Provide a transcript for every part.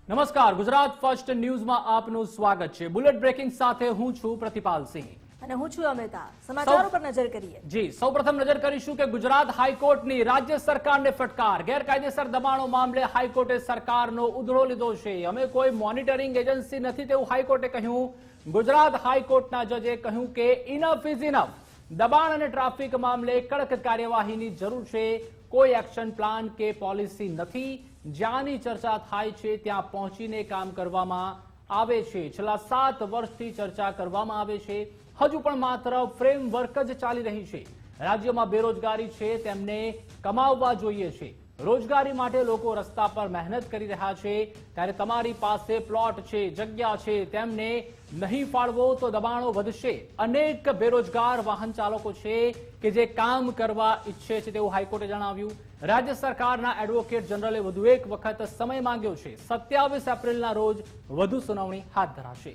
નમસ્કાર, ગુજરાત ફર્સ્ટ ન્યૂઝમાં આપનું સ્વાગત છે। બુલેટ બ્રેકિંગ સાથે હું છું પ્રતિપાલ સિંહ અને હું છું અમિતા। સમાચારો પર નજર કરીએ। જી, સૌપ્રથમ નજર કરીશું કે ગુજરાત હાઈકોર્ટની રાજ્ય સરકારને ફટકાર। ગેરકાયદેસર દબાણો મામલે હાઈકોર્ટે સરકારનો ઉધડો લીધો છે। અમે કોઈ મોનિટરિંગ એજન્સી નથી તેવું હાઈકોર્ટે કહ્યું। ગુજરાત હાઈકોર્ટના જજે કહ્યું કે ઇનફ ઇઝ ઇનફ। દબાણ અને ટ્રાફિક મામલે કડક કાર્યવાહીની જરૂર છે। કોઈ એક્શન પ્લાન કે પોલિસી નથી। જ્યાંની ચર્ચા થાય છે ત્યાં પહોંચીને કામ કરવામાં આવે છે। છેલ્લા 7 વર્ષથી ચર્ચા કરવામાં આવે છે। હજુ પણ માત્ર ફ્રેમવર્ક જ ચાલી રહી છે। રાજ્યમાં બેરોજગારી છે, તેમને કમાવવા જોઈએ છે। રોજગારી માટે લોકો રસ્તા પર મહેનત કરી રહ્યા છે, ત્યારે તમારી પાસે પ્લોટ છે, જગ્યા છે, તેમને નહીં ફાળવો તો દબાણો વધશે। અનેક બેરોજગાર વાહન ચાલકો છે કે જે કામ કરવા ઈચ્છે છે તેવું હાઈકોર્ટે જણાવ્યું। રાજ્ય સરકારના એડવોકેટ જનરલે વધુ એક વખત સમય માંગ્યો છે। 27 એપ્રિલના રોજ વધુ સુનાવણી હાથ ધરાશે।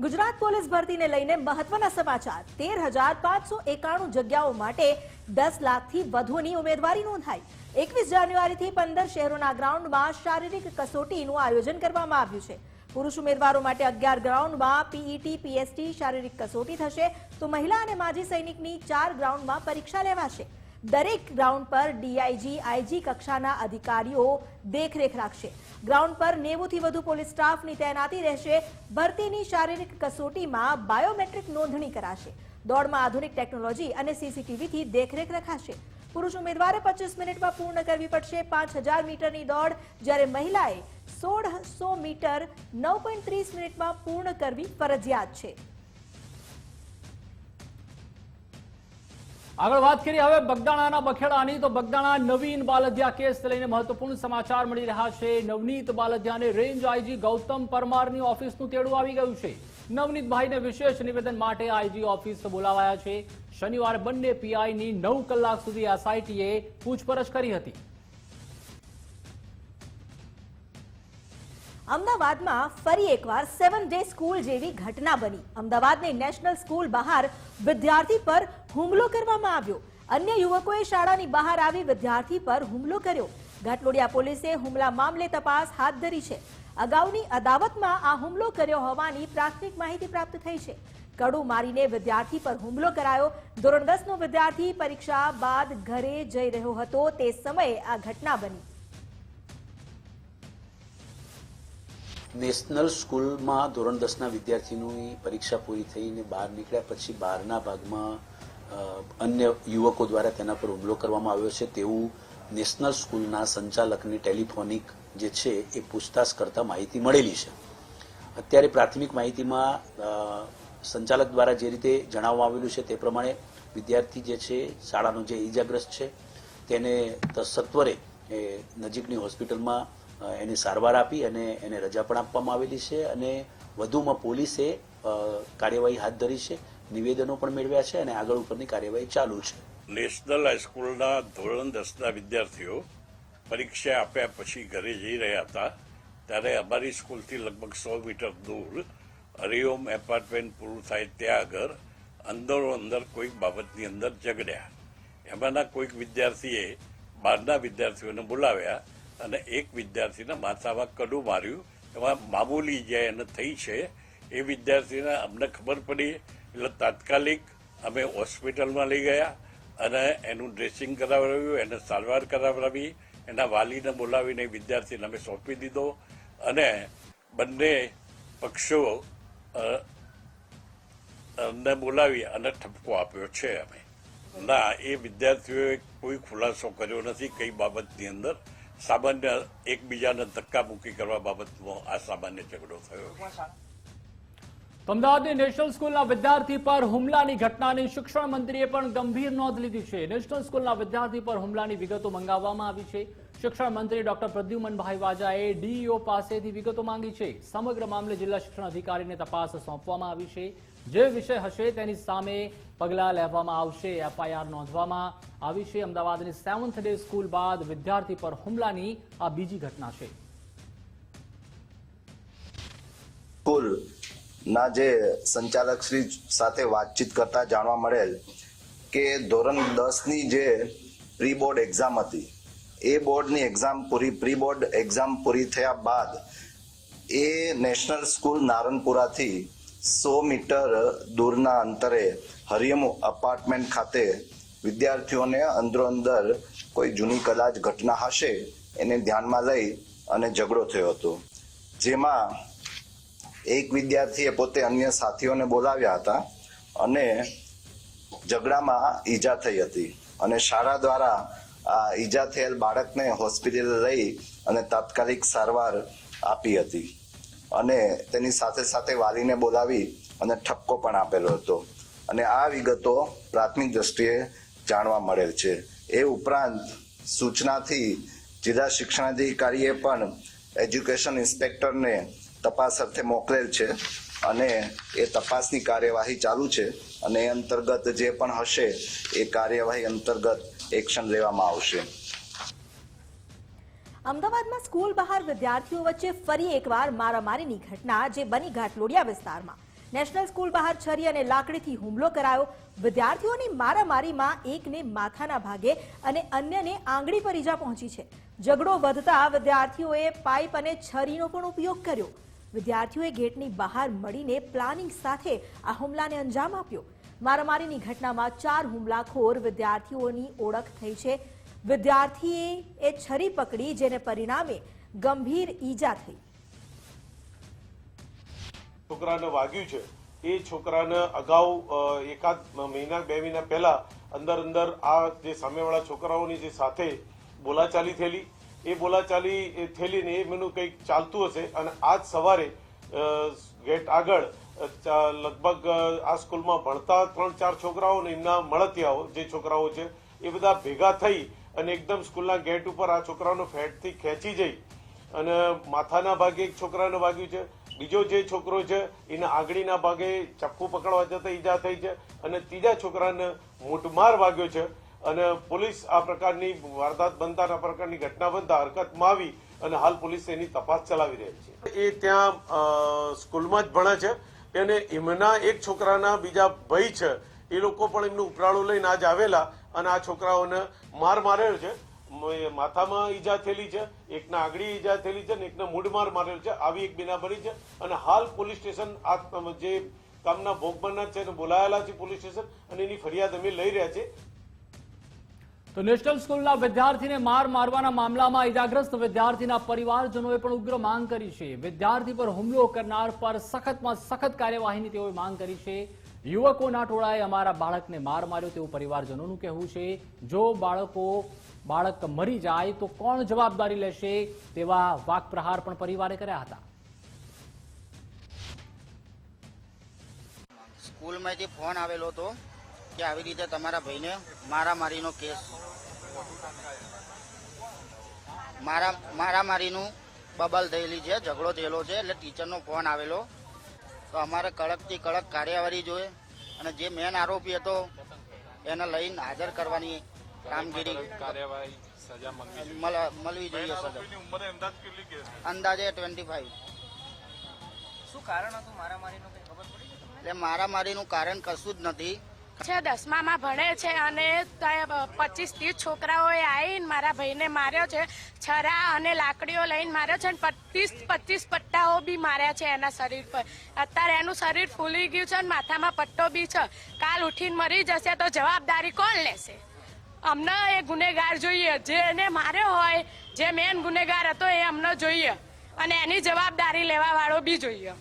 ગુજરાત પોલીસ ભરતીને લઈને મહત્વના સમાચાર। 13,591 જગ્યાઓ માટે 10 લાખથી વધુની ઉમેદવારી નોંધાઈ। 21 જાન્યુઆરીથી 15 શહેરોના ગ્રાઉન્ડમાં શારીરિક કસોટીનું આયોજન કરવામાં આવ્યું છે। પુરુષ ઉમેદવારો માટે 11 ગ્રાઉન્ડમાં પીઈટી, પીએસટી શારીરિક કસોટી થશે, તો મહિલા અને માજી સૈનિકની 4 ગ્રાઉન્ડમાં પરીક્ષા લેવાશે। દરેક ગ્રાઉન્ડ પર ડીઆઈજી, આઈજી કક્ષાના અધિકારીઓ દેખરેખ રાખશે। ગ્રાઉન્ડ પર 90 થી વધુ પોલીસ સ્ટાફની તૈનાતી રહેશે। ભરતીની શારીરિક કસોટીમાં બાયોમેટ્રિક નોંધણી કરાશે। દોડમાં આધુનિક ટેકનોલોજી અને સીસીટીવીથી દેખરેખ રખાશે। પુરુષ ઉમેદવારે 25 મિનિટમાં પૂર્ણ કરવી પડશે 5000 મીટરની દોડ, જ્યારે મહિલાએ 1600 મીટર 9.30 મિનિટમાં પૂર્ણ કરવી ફરજિયાત છે। આગળ વાત કરીએ હવે બગદાણાના બખેડાની, તો બગદાણા નવીન બાલદિયા કેસ લઈને મહત્વપૂર્ણ સમાચાર મળી રહ્યા છે। નવનીત બાલદિયાને રેન્જ આઈજી ગૌતમ પરમારની ઓફિસનું તેડું આવી ગયું છે। નવનીતભાઈને વિશેષ નિવેદન માટે આઈજી ઓફિસ બોલાવાયા છે। શનિવારે બંને પીઆઈની 9 કલાક સુધી એસઆઈટીએ પૂછપરછ કરી હતી। અમદાવાદમાં ફરી એકવાર 7 ડે સ્કૂલ જેવી ઘટના બની। અમદાવાદની નેશનલ સ્કૂલ બહાર વિદ્યાર્થી પર હુમલો કરવામાં આવ્યો। અન્ય યુવકોએ શાળાની બહાર આવી વિદ્યાર્થી પર હુમલો કર્યો। ઘાટલોડિયા પોલીસે હુમલા મામલે તપાસ હાથ ધરી છે। અગાઉની અદાવતમાં આ હુમલો કર્યો હોવાની પ્રાથમિક માહિતી પ્રાપ્ત થઈ છે। કડુ મારીને વિદ્યાર્થી પર હુમલો કરાયો। ધોરણ 10નો વિદ્યાર્થી પરીક્ષા બાદ ઘરે જઈ રહ્યો હતો તે સમયે આ ઘટના બની। નેશનલ સ્કૂલમાં ધોરણ 10ના વિદ્યાર્થીની પરીક્ષા પૂરી થઈને બહાર નીકળ્યા પછી બહારના ભાગમાં અન્ય યુવકો દ્વારા તેના પર હુમલો કરવામાં આવ્યો છે તેવું નેશનલ સ્કૂલના સંચાલકની ટેલિફોનિક જે છે એ પૂછતાછ કરતા માહિતી મળેલી છે। અત્યારે પ્રાથમિક માહિતીમાં સંચાલક દ્વારા જે રીતે જણાવવામાં આવેલું છે તે પ્રમાણે વિદ્યાર્થી જે છે શાળાનો જે ઈજાગ્રસ્ત છે તેને સત્વરે નજીકની હોસ્પિટલમાં એને સારવાર આપી અને એને રજા પણ આપવામાં આવેલી છે અને વધુમાં પોલીસે કાર્યવાહી હાથ ધરી છે, નિવેદનો પણ મેળવ્યા છે અને આગળ ઉપરની કાર્યવાહી ચાલુ છે। નેશનલ હાઈસ્કૂલના ધોરણ 10ના વિદ્યાર્થીઓ પરીક્ષા આપ્યા પછી ઘરે જઈ રહ્યા હતા ત્યારે અમારી સ્કૂલથી લગભગ 100 મીટર દૂર હરિઓમ એપાર્ટમેન્ટ પૂરું થાય ત્યાં આગળ અંદર કોઈક બાબતની અંદર ઝઘડ્યા। એમાંના કોઈક વિદ્યાર્થીએ બહારના વિદ્યાર્થીઓને બોલાવ્યા અને એક વિદ્યાર્થીના માથામાં કડું માર્યું। એમાં મામૂલી જે એને થઈ છે એ વિદ્યાર્થીને અમને ખબર પડી એટલે તાત્કાલિક અમે હોસ્પિટલમાં લઈ ગયા અને એનું ડ્રેસિંગ કરાવડાવ્યું, એને સારવાર કરાવડાવી, એના વાલીને બોલાવીને વિદ્યાર્થીને અમે સોંપી દીધો અને બંને પક્ષો ને બોલાવી અને ઠપકો આપ્યો છે અમે। ના, એ વિદ્યાર્થીઓએ કોઈ ખુલાસો કર્યો નથી કઈ બાબતની અંદર। સામાન્ય એકબીજાને ધક્કા મૂકી કરવા બાબતમાં આ સામાન્ય ઝઘડો થયો। અમદાવાદની નેશનલ સ્કૂલના વિદ્યાર્થી પર હુમલાની ઘટનાની શિક્ષણ મંત્રીએ પણ ગંભીર નોંધ લીધી છે। નેશનલ સ્કૂલના વિદ્યાર્થી પર હુમલાની વિગતો મંગાવવામાં આવી છે। શિક્ષણ મંત્રી ડોક્ટર પ્રદ્યુમનભાઈ વાજાએ ડીઈઓ પાસેથી વિગતો માંગી છે। સમગ્ર મામલે જિલ્લા શિક્ષણ અધિકારીને તપાસ સોંપવામાં આવી છે। જે વિષય હશે તેની સામે પગલાં લેવામાં આવશે। એફઆઈઆર નોંધવામાં આવી છે। અમદાવાદની 7th ડે સ્કૂલ બાદ વિદ્યાર્થી પર હુમલાની આ બીજી ઘટના છે। ના જે સંચાલક શ્રી સાથે વાતચીત કરતા જાણવા મળેલ કે ધોરણ 10ની જે પ્રી બોર્ડ એક્ઝામ હતી. એ બોર્ડની એક્ઝામ પ્રી બોર્ડ એક્ઝામ પૂરી થયા બાદ એ નેશનલ સ્કૂલ નારણપુરાથી 100 મીટર દૂરના અંતરે હરિયમ અપાર્ટમેન્ટ ખાતે વિદ્યાર્થીઓને અંદરોઅંદર કોઈ જૂની કદાચ ઘટના હશે એને ધ્યાનમાં લઈ અને ઝઘડો થયો હતો, જેમાં એક વિદ્યાર્થીએ પોતે અન્ય સાથીઓને બોલાવ્યા હતા અને ઝઘડામાં ઈજા થઈ હતી અને શાળા દ્વારા આ ઈજા થયેલ બાળકને હોસ્પિટલ લઈ અને તાત્કાલિક સારવાર આપી હતી અને તેની સાથે સાથે વાલીને બોલાવી અને ઠપકો પણ આપેલો હતો અને આ વિગતો પ્રાથમિક દ્રષ્ટિએ જાણવા મળેલ છે. એ ઉપરાંત સૂચનાથી જિલ્લા શિક્ષણાધિકારીએ પણ એજ્યુકેશન ઇન્સ્પેક્ટરને તપાસ અર્થે મોકલેલ છે અને એ તપાસની કાર્યવાહી ચાલુ છે અને એ અંતર્ગત જે પણ હશે એ કાર્યવાહી અંતર્ગત એક્શન લેવામાં આવશે. અમદાવાદમાં સ્કૂલ બહાર વિદ્યાર્થીઓ વચ્ચે ફરી એકવાર મારામારીની ઘટના, જે બની ઘાટલોડિયા વિસ્તારમાં. નેશનલ સ્કૂલ બહાર છરી અને લાકડીથી હુમલો કરાયો. વિદ્યાર્થીઓની મારામારીમાં એકને માથાના ભાગે અને અન્યને આંગળી પર ઈજા પહોંચી છે. ઝઘડો વધતા વિદ્યાર્થીઓએ પાઇપ અને છરીનો પણ ઉપયોગ કર્યો. વિદ્યાર્થીઓએ ગેટની બહાર મળીને પ્લાનિંગ સાથે આ હુમલાને અંજામ આપ્યો. મારામારીની ઘટનામાં 4 હુમલાખોર વિદ્યાર્થીઓની ઓળખ થઈ છે. વિદ્યાર્થીએ છરી પકડી, જેને પરિણામે ગંભીર ઈજા થઈ. છોકરાને વાગ્યું છે. એ છોકરાને અગાઉ એકાદ મહિના 2 મહિના પહેલા અંદર આ જે સામેવાળા છોકરાઓની જે સાથે બોલાચાલી થયેલી, એ બોલાચાલી થયેલી ને એ મેનું કંઈક ચાલતું હશે અને આજ સવારે ગેટ આગળ લગભગ આ સ્કૂલમાં ભણતા 3-4 છોકરાઓ ને એમના મળતિયાઓ જે છોકરાઓ છે એ બધા ભેગા થઈ અને એકદમ સ્કૂલના ગેટ ઉપર આ છોકરાઓને ફેટથી ખેંચી જઈ અને માથાના ભાગે એક છોકરાને વાગ્યું છે. બીજો જે છોકરો છે એને આંગળીના ભાગે ચપ્પુ પકડવા જતા ઈજા થઈ છે અને ત્રીજા છોકરાને મૂઢમાર વાગ્યો છે અને પોલીસ આ પ્રકારની વારદાત બનતા, આ પ્રકારની ઘટના બનતા હરકતમાં આવી અને હાલ પોલીસ એની તપાસ ચલાવી રહી છે. એ ત્યાં સ્કૂલમાં જ ભણે છે અને એમના એક છોકરાના બીજા ભાઈ છે, એ લોકો પણ એમનું ઉપરાળું લઈને આજ આવેલા અને આ છોકરાઓને માર મારેલ છે. માથામાં ઈજા થયેલી છે, એકના આંગળી ઈજા થયેલી છે અને એકને મૂઢમાર મારેલ છે. આવી એક બીના બની છે અને હાલ પોલીસ સ્ટેશન આ જે કામના ભોગ બનનાર છે એને બોલાયેલા છે પોલીસ સ્ટેશન અને એની ફરિયાદ અમે લઈ રહ્યા છે. તો નેશનલ સ્કૂલના વિદ્યાર્થીને માર મારવાના મામલામાં ઇજાગ્રસ્ત વિદ્યાર્થીના પરિવારજનોએ પણ ઉગ્ર માંગ કરી છે. વિદ્યાર્થી પર હુમલો કરનાર પર સખતમાં સખત કાર્યવાહીની તેઓએ માંગ કરી છે. યુવકોના ટોળાએ અમારા બાળકને માર માર્યો તેવું પરિવારજનોનું કહેવું છે. જો બાળક મરી જાય તો કોણ જવાબદારી લેશે તેવા વાકપ્રહાર પણ પરિવારે કર્યા હતા. સ્કૂલમાંથી ફોન આવેલો હતો કે આવી રીતે તમારા ભાઈને મારામારીનો કેસ, મારામારીનું બબલ થયેલી છે, ઝઘડો થયેલો છે, એટલે ટીચરનો ફોન આવેલો. તો અમારે કડકથી કડક કાર્યવાહી જોઈએ અને જે મેન આરોપી હતો એને લઈને હાજર કરવાની કામગીરી મળવી જોઈએ. અંદાજે 25. શું કારણ હતું મારામારીનું, કંઈ ખબર પડી? એટલે મારામારીનું કારણ કશું જ નથી. 10મા ભણે છે અને 25-30 છોકરાઓએ આવીને મારા ભાઈને માર્યો છે. છરા અને લાકડીઓ લઈને માર્યો છે અને 25 પટ્ટાઓ બી માર્યા છે એના શરીર પર. અત્યારે એનું શરીર ફૂલી ગયું છે અને માથામાં પટ્ટો બી છે. કાલ ઉઠીને મરી જશે તો જવાબદારી કોણ લેશે? અમને એ ગુનેગાર જોઈએ, જેને માર્યો હોય, જે મેન ગુનેગાર હતો એ અમને જોઈએ અને એની જવાબદારી લેવા વાળો બી જોઈએ.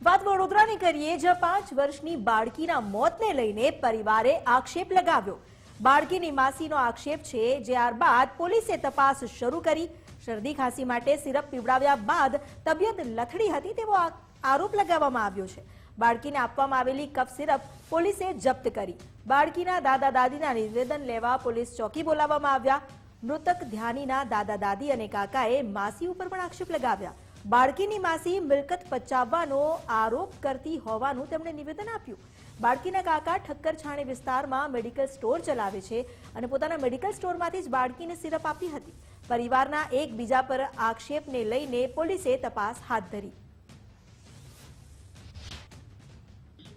વાત વડોદરાની કરીએ, જ્યાં 5 વર્ષની બાળકીના મોતને લઈને પરિવારે આક્ષેપ લગાવ્યો. બાળકીની માસીનો આક્ષેપ છે, ત્યારબાદ પોલીસે તપાસ શરૂ કરી. શરદી ખાંસી માટે સિરપ પીવડાવ્યા બાદ તબિયત લથડી હતી તેવો આરોપ લગાવવામાં આવ્યો છે. બાળકીને આપવામાં આવેલી કફ સિરપ પોલીસે જપ્ત કરી. બાળકીના દાદા દાદીના નિવેદન લેવા પોલીસ ચોકી બોલાવવામાં આવ્યા. મૃતક ધ્યાનીના દાદા દાદી અને કાકાએ માસી ઉપર પણ આક્ષેપ લગાવ્યા. બાળકીની માસી મિલકત પચાવવાનો આરોપ કરતી હોવાનું તેમણે નિવેદન આપ્યું. બાળકીના કાકા ઠક્કર છાણી વિસ્તારમાં મેડિકલ સ્ટોર ચલાવે છે અને પોતાના મેડિકલ સ્ટોરમાંથી જ બાળકીને સિરપ આપી હતી. પરિવારના એકબીજા પર આક્ષેપને લઈને પોલીસે તપાસ હાથ ધરી.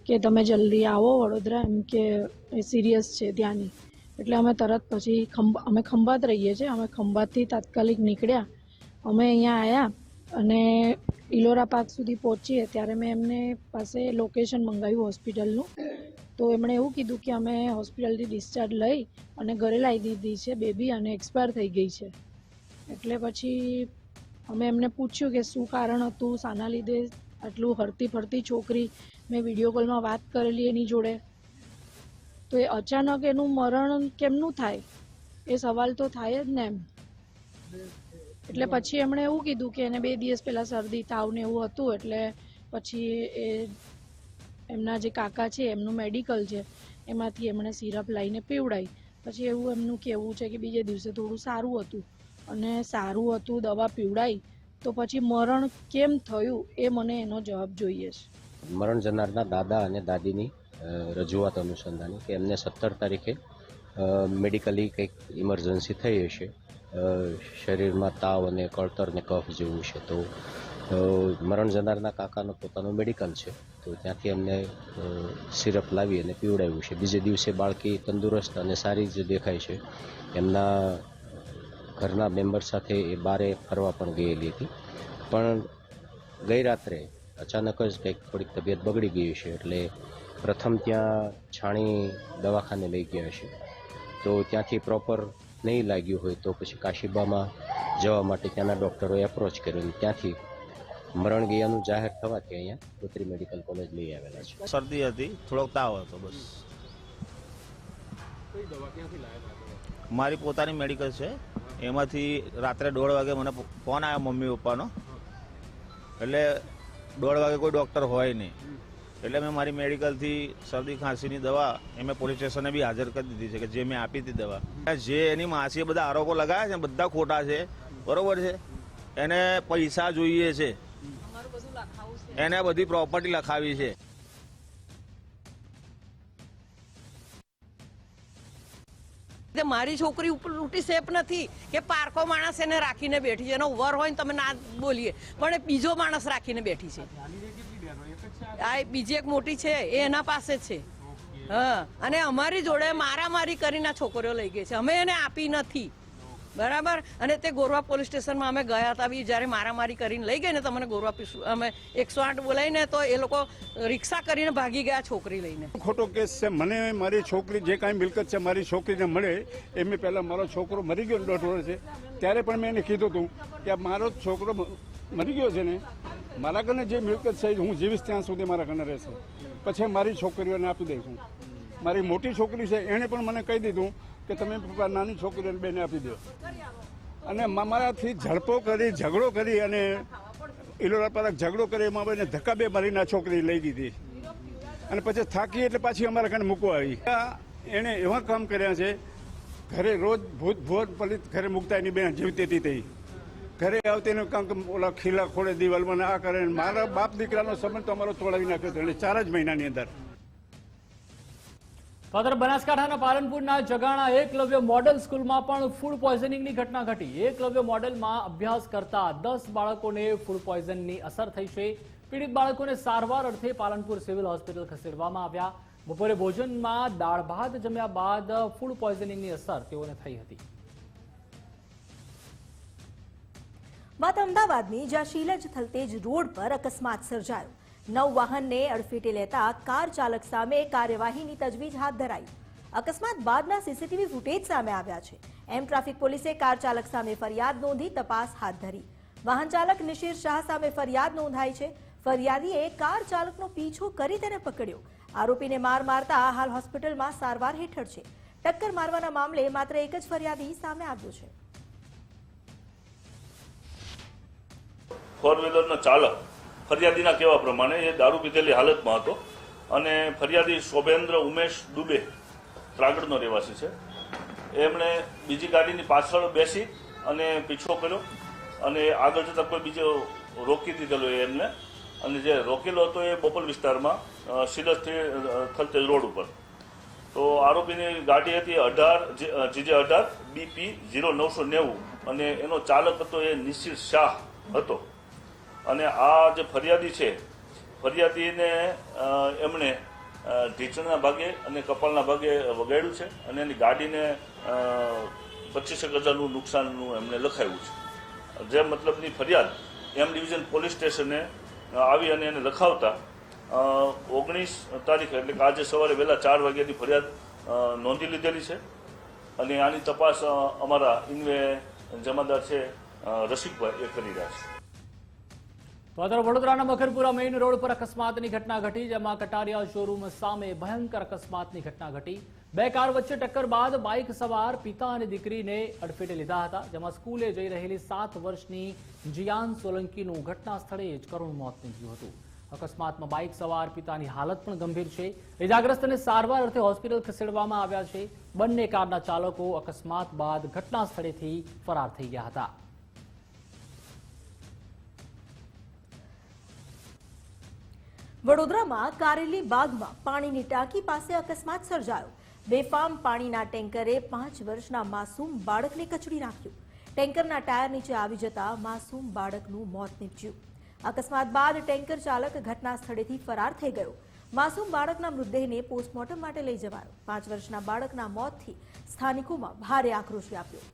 કે તમે જલ્દી આવો વડોદરા, એમ કે સિરિયસ છે ત્યાંની. એટલે અમે તરત પછી અમે ખંભાત રહીએ છીએ, અમે ખંભાતથી તાત્કાલિક નીકળ્યા, અમે અહીંયા આવ્યા અને ઇલોરા પાર્ક સુધી પહોંચીએ ત્યારે મેં એમને પાસે લોકેશન મંગાવ્યું હોસ્પિટલનું. તો એમણે એવું કીધું કે અમે હોસ્પિટલથી ડિસ્ચાર્જ લઈ અને ઘરે લાવી દીધી છે બેબી અને એક્સપાયર થઈ ગઈ છે. એટલે પછી અમે એમને પૂછ્યું કે શું કારણ હતું, શાના લીધે આટલું હરતી ફરતી છોકરી, મેં વિડીયો કોલમાં વાત કરેલી એની જોડે, તો એ અચાનક એનું મરણ કેમનું થાય, એ સવાલ તો થાય જ ને એમ. એટલે પછી એમણે એવું કીધું કે એને 2 દિવસ પહેલાં શરદી તાવ ને એવું હતું, એટલે પછી એ એમના જે કાકા છે એમનું મેડિકલ છે એમાંથી એમણે સિરપ લાવીને પીવડાવી. પછી એવું એમનું કહેવું છે કે બીજે દિવસે થોડું સારું હતું અને સારું હતું દવા પીવડાવી, તો પછી મરણ કેમ થયું એ મને એનો જવાબ જોઈએ છે. મરણ જનારના દાદા અને દાદીની રજૂઆત અનુસંધાને કે એમને 17 તારીખે મેડિકલી કંઈક ઇમરજન્સી થઈ હશે, શરીરમાં તાવ અને કળતર ને કફ જેવું છે. તો મરણ જનારના કાકાનો પોતાનું મેડિકલ છે, તો ત્યાંથી એમને સિરપ લાવી અને પીવડાવ્યું છે. બીજે દિવસે બાળકી તંદુરસ્ત અને સારી જ દેખાય છે. એમના ઘરના મેમ્બર સાથે એ બારે ફરવા પણ ગયેલી હતી, પણ ગઈ રાત્રે અચાનક જ કંઈક થોડીક તબિયત બગડી ગઈ છે. એટલે પ્રથમ ત્યાં છાણી દવાખાને લઈ ગયા છે, તો ત્યાંથી પ્રોપર નહીં લાગ્યું હોય તો પછી કાશીબામાં જવા માટે ત્યાંના ડૉક્ટરોએ એપ્રોચ કર્યો અને ત્યાંથી મરણ ગયાનું જાહેર થવાથી અહીંયા ગોત્રી મેડિકલ કોલેજ લઈ આવેલા છે. શરદી હતી, થોડોક તાવ હતો, બસ. મારી પોતાની મેડિકલ છે, એમાંથી રાત્રે 1:30 વાગે મને ફોન આવ્યો મમ્મી પપ્પાનો. એટલે 1:30 વાગે કોઈ ડૉક્ટર હોય નહીં, એટલે મેં મારી મેડિકલથી શરદી ખાંસીની દવા મેં પોલીસ સ્ટેશને બી હાજર કરી દીધી છે કે જે મેં આપી હતી દવા. જે એની માસીએ બધા આરોપો લગાવ્યા છે બધા ખોટા છે, બરોબર છે. એને પૈસા જોઈએ છે, એને બધી પ્રોપર્ટી લખાવી છે. મારી છોકરી ઉપર લૂંટી સેફ નથી કે પારકો માણસ એને રાખીને બેઠી છે, એનો વર હોય ને તમે ના બોલીએ, પણ એ બીજો માણસ રાખીને બેઠી છે. આ બીજી એક મોટી છે એ એના પાસે છે. હા, અને અમારી જોડે મારામારી કરીને છોકરીઓ લઈ ગઈ છે, અમે એને આપી નથી, બરાબર. અને તે ગોરવા પોલીસ સ્ટેશનમાં અમે ગયા હતા બી, જ્યારે મારામારી કરીને લઈ ગઈ ને તો મને ગોરવા અમે 108 બોલાવીને તો એ લોકો રિક્ષા કરીને ભાગી ગયા છોકરી લઈને. ખોટો કેસ છે. મને મારી છોકરી જે કાંઈ મિલકત છે મારી છોકરીને મળે. એ મેં પહેલાં મારો છોકરો મરી ગયો 1.5 વર્ષે, ત્યારે પણ મેં એને કીધું હતું કે મારો છોકરો મરી ગયો છે ને, મારા કને જે મિલકત છે હું જીવીશ ત્યાં સુધી મારા કને રહેશે, પછી મારી છોકરીઓને આપી દઈશું. મારી મોટી છોકરી છે એણે પણ મને કહી દીધું કે તમે પપ્પા નાની છોકરીઓને બેને આપી દો. અને મારાથી ઝડપો કરી, ઝઘડો કરી અને ઇલોરા પર ઝઘડો કરી, એમાં એને ધક્કા 2 મારીને છોકરી લઈ દીધી. અને પછી થાકી એટલે પાછી અમારા કાને મૂકવા આવી. એણે એવા કામ કર્યા છે, ઘરે રોજ ભૂત પલિત ઘરે મૂકતા એની બેન જીવતી હતી તે ઘરે આવતી એનું કામ ઓલા ખીલા ખોડે દિવાલમાં આ કરે. મારા બાપ દીકરાનો સંબંધ તો અમારો તોડાવી નાખ્યો હતો, એટલે 4 જ મહિનાની અંદર. બનાસકાંઠાના પાલનપુરના જગાણા એકલવ્ય મોડલ સ્કૂલમાં પણ ફૂડ પોઈઝનિંગની ઘટના ઘટી. એકલવ્ય મોડલમાં અભ્યાસ કરતા 10 બાળકોને ફૂડ પોઈઝનની અસર થઈ છે. પીડિત બાળકોને સારવાર અર્થે પાલનપુર સિવિલ હોસ્પિટલ ખસેડવામાં આવ્યા. બપોરે ભોજનમાં દાળ ભાત જમ્યા બાદ ફૂડ પોઈઝનિંગની અસર તેઓને થઈ હતી. વાત અમદાવાદની, જ્યાં શીલજ થલતેજ રોડ પર અકસ્માત સર્જાયો. 9 વાહનને અડફેટે લેતા કાર ચાલક સામે કાર્યવાહીની તજવીજ હાથ ધરાઈ. અકસ્માત બાદના સીસીટીવી ફૂટેજ સામે આવ્યા છે. એમ ટ્રાફિક પોલીસે કાર ચાલક સામે ફરિયાદ નોંધી તપાસ હાથ ધરી. વાહન ચાલક નિશીર શાહ સામે ફરિયાદ નોંધાઈ છે. ફરિયાદીએ કાર ચાલકનો પીછો કરી તેને પકડ્યો. આરોપીને માર મારતા હાલ હોસ્પિટલમાં સારવાર હેઠળ છે. ટક્કર મારવાના મામલે માત્ર એક જ ફરિયાદી સામે આવ્યો છે. ફોર વ્હીલરનો ચાલક ફરિયાદીના કહેવા પ્રમાણે એ દારૂ પીધેલી હાલતમાં હતો અને ફરિયાદી શોભેન્દ્ર ઉમેશ દુબે ત્રાગડનો રહેવાસી છે. એમણે બીજી ગાડીની પાછળ બેસી અને પીછો કર્યો અને આગળ જતાં કોઈ બીજો રોકી દીધેલો એમને, અને જે રોકેલો હતો એ બોપલ વિસ્તારમાં શીલજથી થલતેજ રોડ ઉપર. તો આરોપીની ગાડી હતી 18 GJ18 BP 0990 અને એનો ચાલક હતો એ નિશીર શાહ હતો. અને આ જે ફરિયાદી છે, ફરિયાદીને એમણે ઢીંચણના ભાગે અને કપાળના ભાગે વગાડ્યું છે અને એની ગાડીને 25,000નું નુકસાનનું એમણે લખાયું છે. જે મતલબની ફરિયાદ એમ ડિવિઝન પોલીસ સ્ટેશને આવી અને એને લખાવતા 19 તારીખે એટલે કે આજે સવારે વહેલા 4 વાગ્યાની ફરિયાદ નોંધી લીધેલી છે અને આની તપાસ અમારા ઇન્વે જમાદાર છે રસિકભાઈ એ કરી રહ્યા છે. તો આ તરફ વડોદરાના મખરપુરા મેઇન રોડ પર અકસ્માતની ઘટના ઘટી, જેમાં કટારિયા શોરૂમ સામે ભયંકર અકસ્માતની ઘટના ઘટી. 2 કાર વચ્ચે ટક્કર બાદ બાઇક સવાર પિતા અને દીકરીને અડફેટે લીધા હતા, જેમાં સ્કૂલે જઈ રહેલી 7 વર્ષની જીયાન સોલંકીનું ઘટના સ્થળે જ કરુણ મોત નીપજ્યું હતું. અકસ્માતમાં બાઇક સવાર પિતાની હાલત પણ ગંભીર છે. ઇજાગ્રસ્તને સારવાર અર્થે હોસ્પિટલ ખસેડવામાં આવ્યા છે. બંને કારના ચાલકો અકસ્માત બાદ ઘટના સ્થળેથી ફરાર થઈ ગયા હતા. વડોદરામાં કારેલી બાગમાં પાણીની ટાંકી પાસે અકસ્માત સર્જાયો. બેફામ પાણીના ટેન્કરે 5 વર્ષના માસૂમ બાળકને કચડી નાખ્યું. ટેન્કરના ટાયર નીચે આવી જતા માસૂમ બાળકનું મોત નીપજ્યું. અકસ્માત બાદ ટેન્કર ચાલક ઘટના સ્થળેથી ફરાર થઈ ગયો. માસૂમ બાળકના મૃતદેહને પોસ્ટમોર્ટમ માટે લઈ જવાયો. 5 વર્ષના બાળકના મોતથી સ્થાનિકોમાં ભારે આક્રોશ વ્યાપ્યો.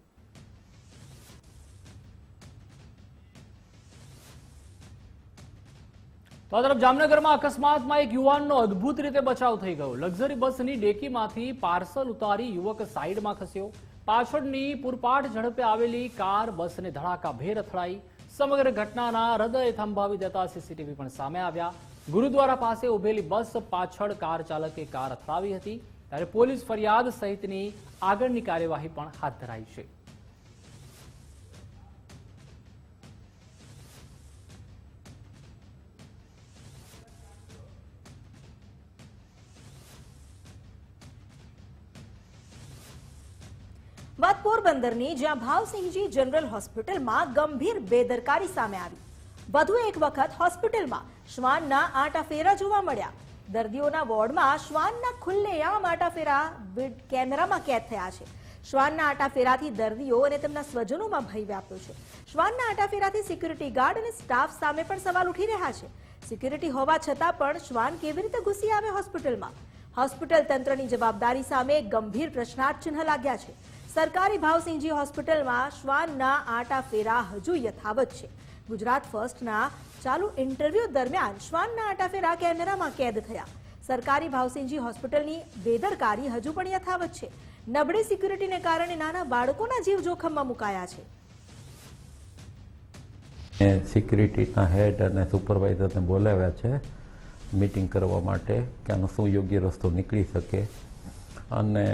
તો આ તરફ જામનગરમાં અકસ્માતમાં એક યુવાનનો અદ્ભુત રીતે બચાવ થઈ ગયો. લક્ઝરી બસની ડેકીમાંથી પાર્સલ ઉતારી યુવક સાઈડમાં ખસ્યો. પાછળની પૂરપાટ ઝડપે આવેલી કાર બસને ધડાકાભેર અથડાઈ. સમગ્ર ઘટનાના હૃદય થંભાવી દેતા સીસીટીવી પણ સામે આવ્યા. ગુરુદ્વારા પાસે ઉભેલી બસ પાછળ કાર ચાલકે કાર અથડાવી હતી, ત્યારે પોલીસ ફરિયાદ સહિતની આગળની કાર્યવાહી પણ હાથ ધરાઈ છે. વાત પોરબંદરની, જ્યાં ભાવસિંહજી જનરલ હોસ્પિટલમાં ગંભીર બેદરકારી સામે આવી. વધુ એક વખત હોસ્પિટલમાં શ્વાનના આંટાફેરા જોવા મળ્યા. દર્દીઓના વોર્ડમાં શ્વાનના ખુલ્લેઆમ આંટાફેરા કેમેરામાં કેદ થયા છે. શ્વાનના આંટાફેરાથી દર્દીઓ અને તેમના સ્વજનોમાં ભય વ્યાપ્યો છે. શ્વાનના આંટાફેરાથી સિક્યુરિટી ગાર્ડ અને સ્ટાફ સામે પણ સવાલ ઉઠી રહ્યા છે. સિક્યુરિટી હોવા છતાં પણ શ્વાન કેવી રીતે ઘૂસી આવે હોસ્પિટલમાં? હોસ્પિટલ તંત્રની જવાબદારી સામે ગંભીર પ્રશ્નાર્થ ચિહ્ન લાગ્યા છે. સરકારી ભાવસિંહજી હોસ્પિટલમાં શ્વાનના આંટાફેરા હજુ યથાવત છે. ગુજરાત ફર્સ્ટના ચાલુ ઇન્ટરવ્યુ દરમિયાન શ્વાનના આંટાફેરા કેમેરામાં કેદ થયા. સરકારી ભાવસિંહજી હોસ્પિટલની બેદરકારી હજુ પણ યથાવત છે. નબળી સિક્યુરિટીને કારણે નાના બાળકોના જીવ જોખમમાં મુકાયા છે. સિક્યુરિટીના હેડ અને સુપરવાઇઝરને બોલાવ્યા છે મીટિંગ કરવા માટે કે આનો શું યોગ્ય રસ્તો નીકળી શકે, અને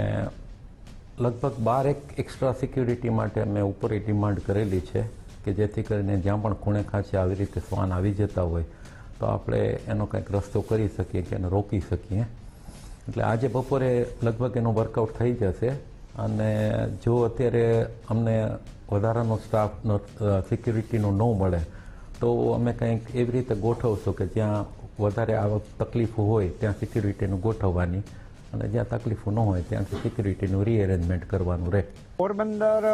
લગભગ 12 એક્સ્ટ્રા સિક્યુરિટી માટે મેં ઉપર ડિમાન્ડ કરેલી છે કે જેથી કરીને જ્યાં પણ ખૂણે ખાંચે આવી રીતે શ્વાન આવી જતા હોય તો આપણે એનો કંઈક રસ્તો કરી શકીએ કે એને રોકી શકીએ. એટલે આજે બપોરે લગભગ એનું વર્કઆઉટ થઈ જશે, અને જો અત્યારે અમને વધારાનો સ્ટાફ સિક્યુરિટીનો ન મળે તો અમે કંઈક એવી રીતે ગોઠવશું કે જ્યાં વધારે આવક તકલીફો હોય ત્યાં સિક્યુરિટીનું ગોઠવવાની, અને જ્યાં તકલીફો ન હોય ત્યાંથી સિક્યુરિટીનું રીએરેન્જમેન્ટ કરવાનું રહે. પોરબંદર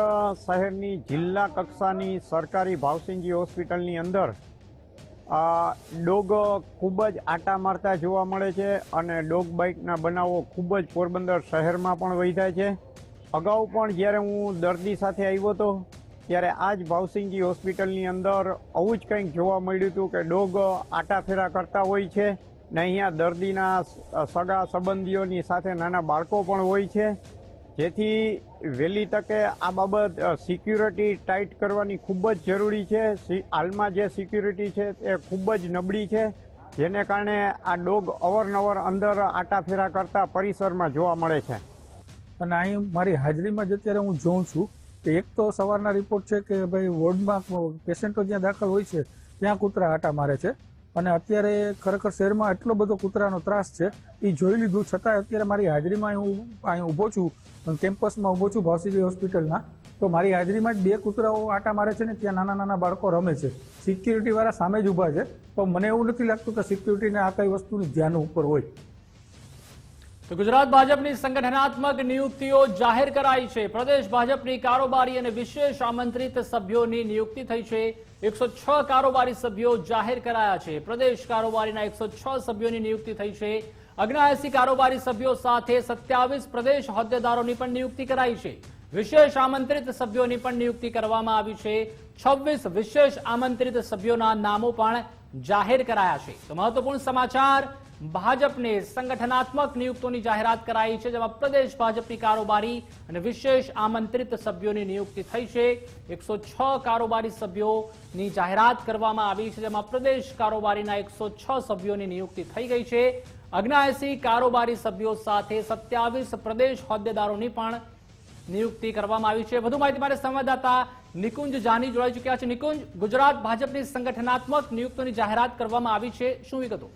શહેરની જિલ્લા કક્ષાની સરકારી ભાવસિંહજી હોસ્પિટલની અંદર ડોગ ખૂબ જ આટા મારતા જોવા મળે છે, અને ડોગ બાઇટના બનાવો ખૂબ જ પોરબંદર શહેરમાં પણ વધ્યા છે. અગાઉ પણ જ્યારે હું દર્દી સાથે આવ્યો હતો ત્યારે આ જ ભાવસિંહજી હોસ્પિટલની અંદર આવું જ કંઈક જોવા મળ્યું હતું કે ડોગ આટાફેરા કરતા હોય છે, ને અહીંયા દર્દીના સગા સંબંધીઓની સાથે નાના બાળકો પણ હોય છે. જેથી વહેલી તકે આ બાબત સિક્યુરિટી ટાઈટ કરવાની ખૂબ જ જરૂરી છે. હાલમાં જે સિક્યુરિટી છે એ ખૂબ જ નબળી છે, જેને કારણે આ ડોગ અવારનવાર અંદર આટાફેરા કરતા પરિસરમાં જોવા મળે છે. અને અહીં મારી હાજરીમાં જ અત્યારે હું જોઉં છું કે એક તો સવારના રિપોર્ટ છે કે ભાઈ વોર્ડમાં પેશન્ટો જ્યાં દાખલ હોય છે ત્યાં કૂતરા આટા મારે છે, અને અત્યારે ખરેખર શહેરમાં એટલો બધો કૂતરાનો ત્રાસ છે એ જોઈ લીધું છતાં અત્યારે મારી હાજરીમાં હું અહીં ઊભો છું, કેમ્પસમાં ઊભો છું ભાવસિંહજી હોસ્પિટલના, તો મારી હાજરીમાં જ 2 કૂતરાઓ આટા મારે છે ને ત્યાં નાના નાના બાળકો રમે છે. સિક્યુરિટીવાળા સામે જ ઊભા છે, પણ મને એવું નથી લાગતું કે સિક્યુરિટીને આ કઈ વસ્તુની ધ્યાન ઉપર હોય. તો ગુજરાત ભાજપની સંગઠનાત્મક નિયુક્તિઓ જાહેર કરાઈ છે. પ્રદેશ ભાજપની કારોબારી અને વિશેષ આમંત્રિત સભ્યોની નિયુક્તિ થઈ છે. 106 કારોબારી સભ્યો જાહેર કરાયા છે. પ્રદેશ કારોબારીના 106 સભ્યોની નિયુક્તિ થઈ છે. 79 કારોબારી સભ્યો સાથે 27 પ્રદેશ હોદ્દેદારોની પણ નિયુક્તિ કરાઈ છે. વિશેષ આમંત્રિત સભ્યોની પણ નિયુક્તિ કરવામાં આવી છે. 26 વિશેષ આમંત્રિત સભ્યોના નામો પણ જાહેર કરાયા છે. તો મહત્વપૂર્ણ સમાચાર, ભાજપને સંગઠનાત્મક નિયુક્તિઓની જાહેરાત કરાઈ છે, જેમાં પ્રદેશ ભાજપની કારોબારી અને વિશેષ આમંત્રિત સભ્યોની નિયુક્તિ થઈ છે. 106 કારોબારી સભ્યોની જાહેરાત કરવામાં આવી છે, જેમાં પ્રદેશ કારોબારીના 106 સભ્યોની નિયુક્તિ થઈ ગઈ છે. 79 કારોબારી સભ્યો સાથે 27 પ્રદેશ હોદ્દેદારોની પણ નિયુક્તિ કરવામાં આવી છે. વધુ માહિતી માટે સંવાદદાતા નિકુંજ જાની જોડાઈ ચૂક્યા છે. નિકુંજ, ગુજરાત ભાજપની સંગઠનાત્મક નિયુક્તિઓની જાહેરાત કરવામાં આવી છે, શું વિગતો?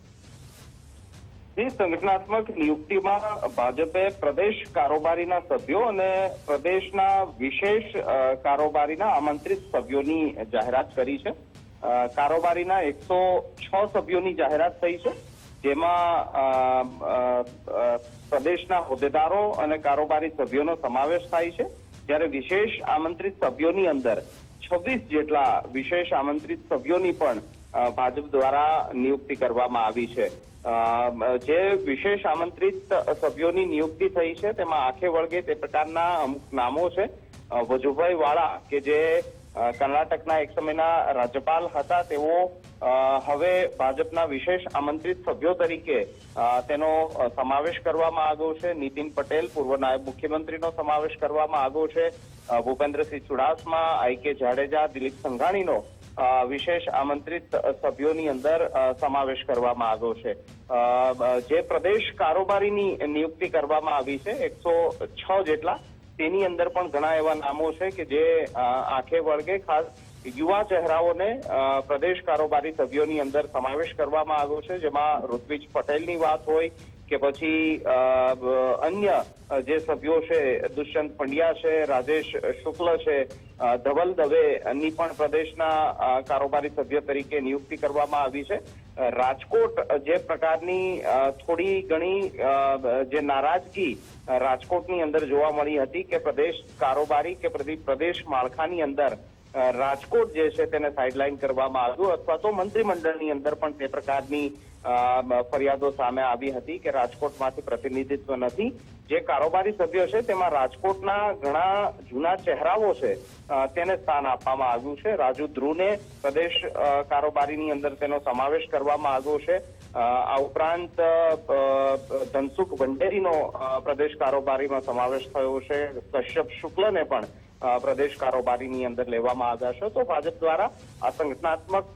સંગઠનાત્મક નિયુક્તિમાં ભાજપે પ્રદેશ કારોબારીના સભ્યો અને પ્રદેશના વિશેષ કારોબારીના આમંત્રિત સભ્યોની જાહેરાત કરી છે. કારોબારીના 106 સભ્યોની જાહેરાત થઈ છે, જેમાં પ્રદેશના હોદ્દેદારો અને કારોબારી સભ્યોનો સમાવેશ થાય છે. જ્યારે વિશેષ આમંત્રિત સભ્યોની અંદર 26 જેટલા વિશેષ આમંત્રિત સભ્યોની પણ ભાજપ દ્વારા નિયુક્તિ કરવામાં આવી છે. જે વિશેષ આમંત્રિત સભ્યોની નિયુક્તિ થઈ છે તેમાં આંખે વળગે તે પ્રકારના અમુક નામો છે. વજુભાઈ વાળા, કે જે કર્ણાટકના એક સમયના રાજ્યપાલ હતા, તેઓ હવે ભાજપના વિશેષ આમંત્રિત સભ્યો તરીકે તેનો સમાવેશ કરવામાં આવ્યો છે. નીતિન પટેલ, પૂર્વ નાયબ મુખ્યમંત્રીનો સમાવેશ કરવામાં આવ્યો છે. ભૂપેન્દ્રસિંહ ચુડાસમા, આઈ.કે. જાડેજા, દિલીપ સંઘાણીનો વિશેષ આમંત્રિત સભ્યોની અંદર સમાવેશ કરવામાં આવ્યો છે. જે પ્રદેશ કારોબારીની નિયુક્તિ કરવામાં આવી છે 106 જેટલા, તેની અંદર પણ ઘણા એવા નામો છે કે જે આંખે વળગે. ખાસ યુવા ચહેરાઓને પ્રદેશ કારોબારી સભ્યોની અંદર સમાવેશ કરવામાં આવ્યો છે, જેમાં ઋત્વિજ પટેલની વાત હોય કે પછી અન્ય જે સભ્યો છે, દુષ્યંત પંડ્યા છે, રાજેશ શુક્લ છે, ધવલ દવેની પણ પ્રદેશના કારોબારી સભ્ય તરીકે નિયુક્તિ કરવામાં આવી છે. રાજકોટ જે પ્રકારની થોડી ઘણી જે નારાજગી રાજકોટની અંદર જોવા મળી હતી કે પ્રદેશ કારોબારી કે પ્રદેશ માળખાની અંદર રાજકોટ જે છે તેને સાઇડલાઇન કરવામાં આવ્યું, અથવા તો મંત્રીમંડળની અંદર પણ તે પ્રકારની ફરિયાદો સામે આવી હતી કે રાજકોટમાંથી પ્રતિનિધિત્વ નથી. જે કારોબારી સભ્યો છે તેમાં રાજકોટના ઘણા જૂના ચહેરાઓ છે તેને સ્થાન આપવામાં આવ્યું છે. રાજુ ધ્રુવને પ્રદેશ કારોબારીની અંદર તેનો સમાવેશ કરવામાં આવ્યો છે. આ ઉપરાંત ધનસુખ ભંડેરીનો પ્રદેશ કારોબારીમાં સમાવેશ થયો છે. કશ્યપ શુક્લને પણ પ્રદેશ કારોબારીની અંદર લેવામાં આવ્યા છે. તો ભાજપ દ્વારા આ સંગઠનાત્મક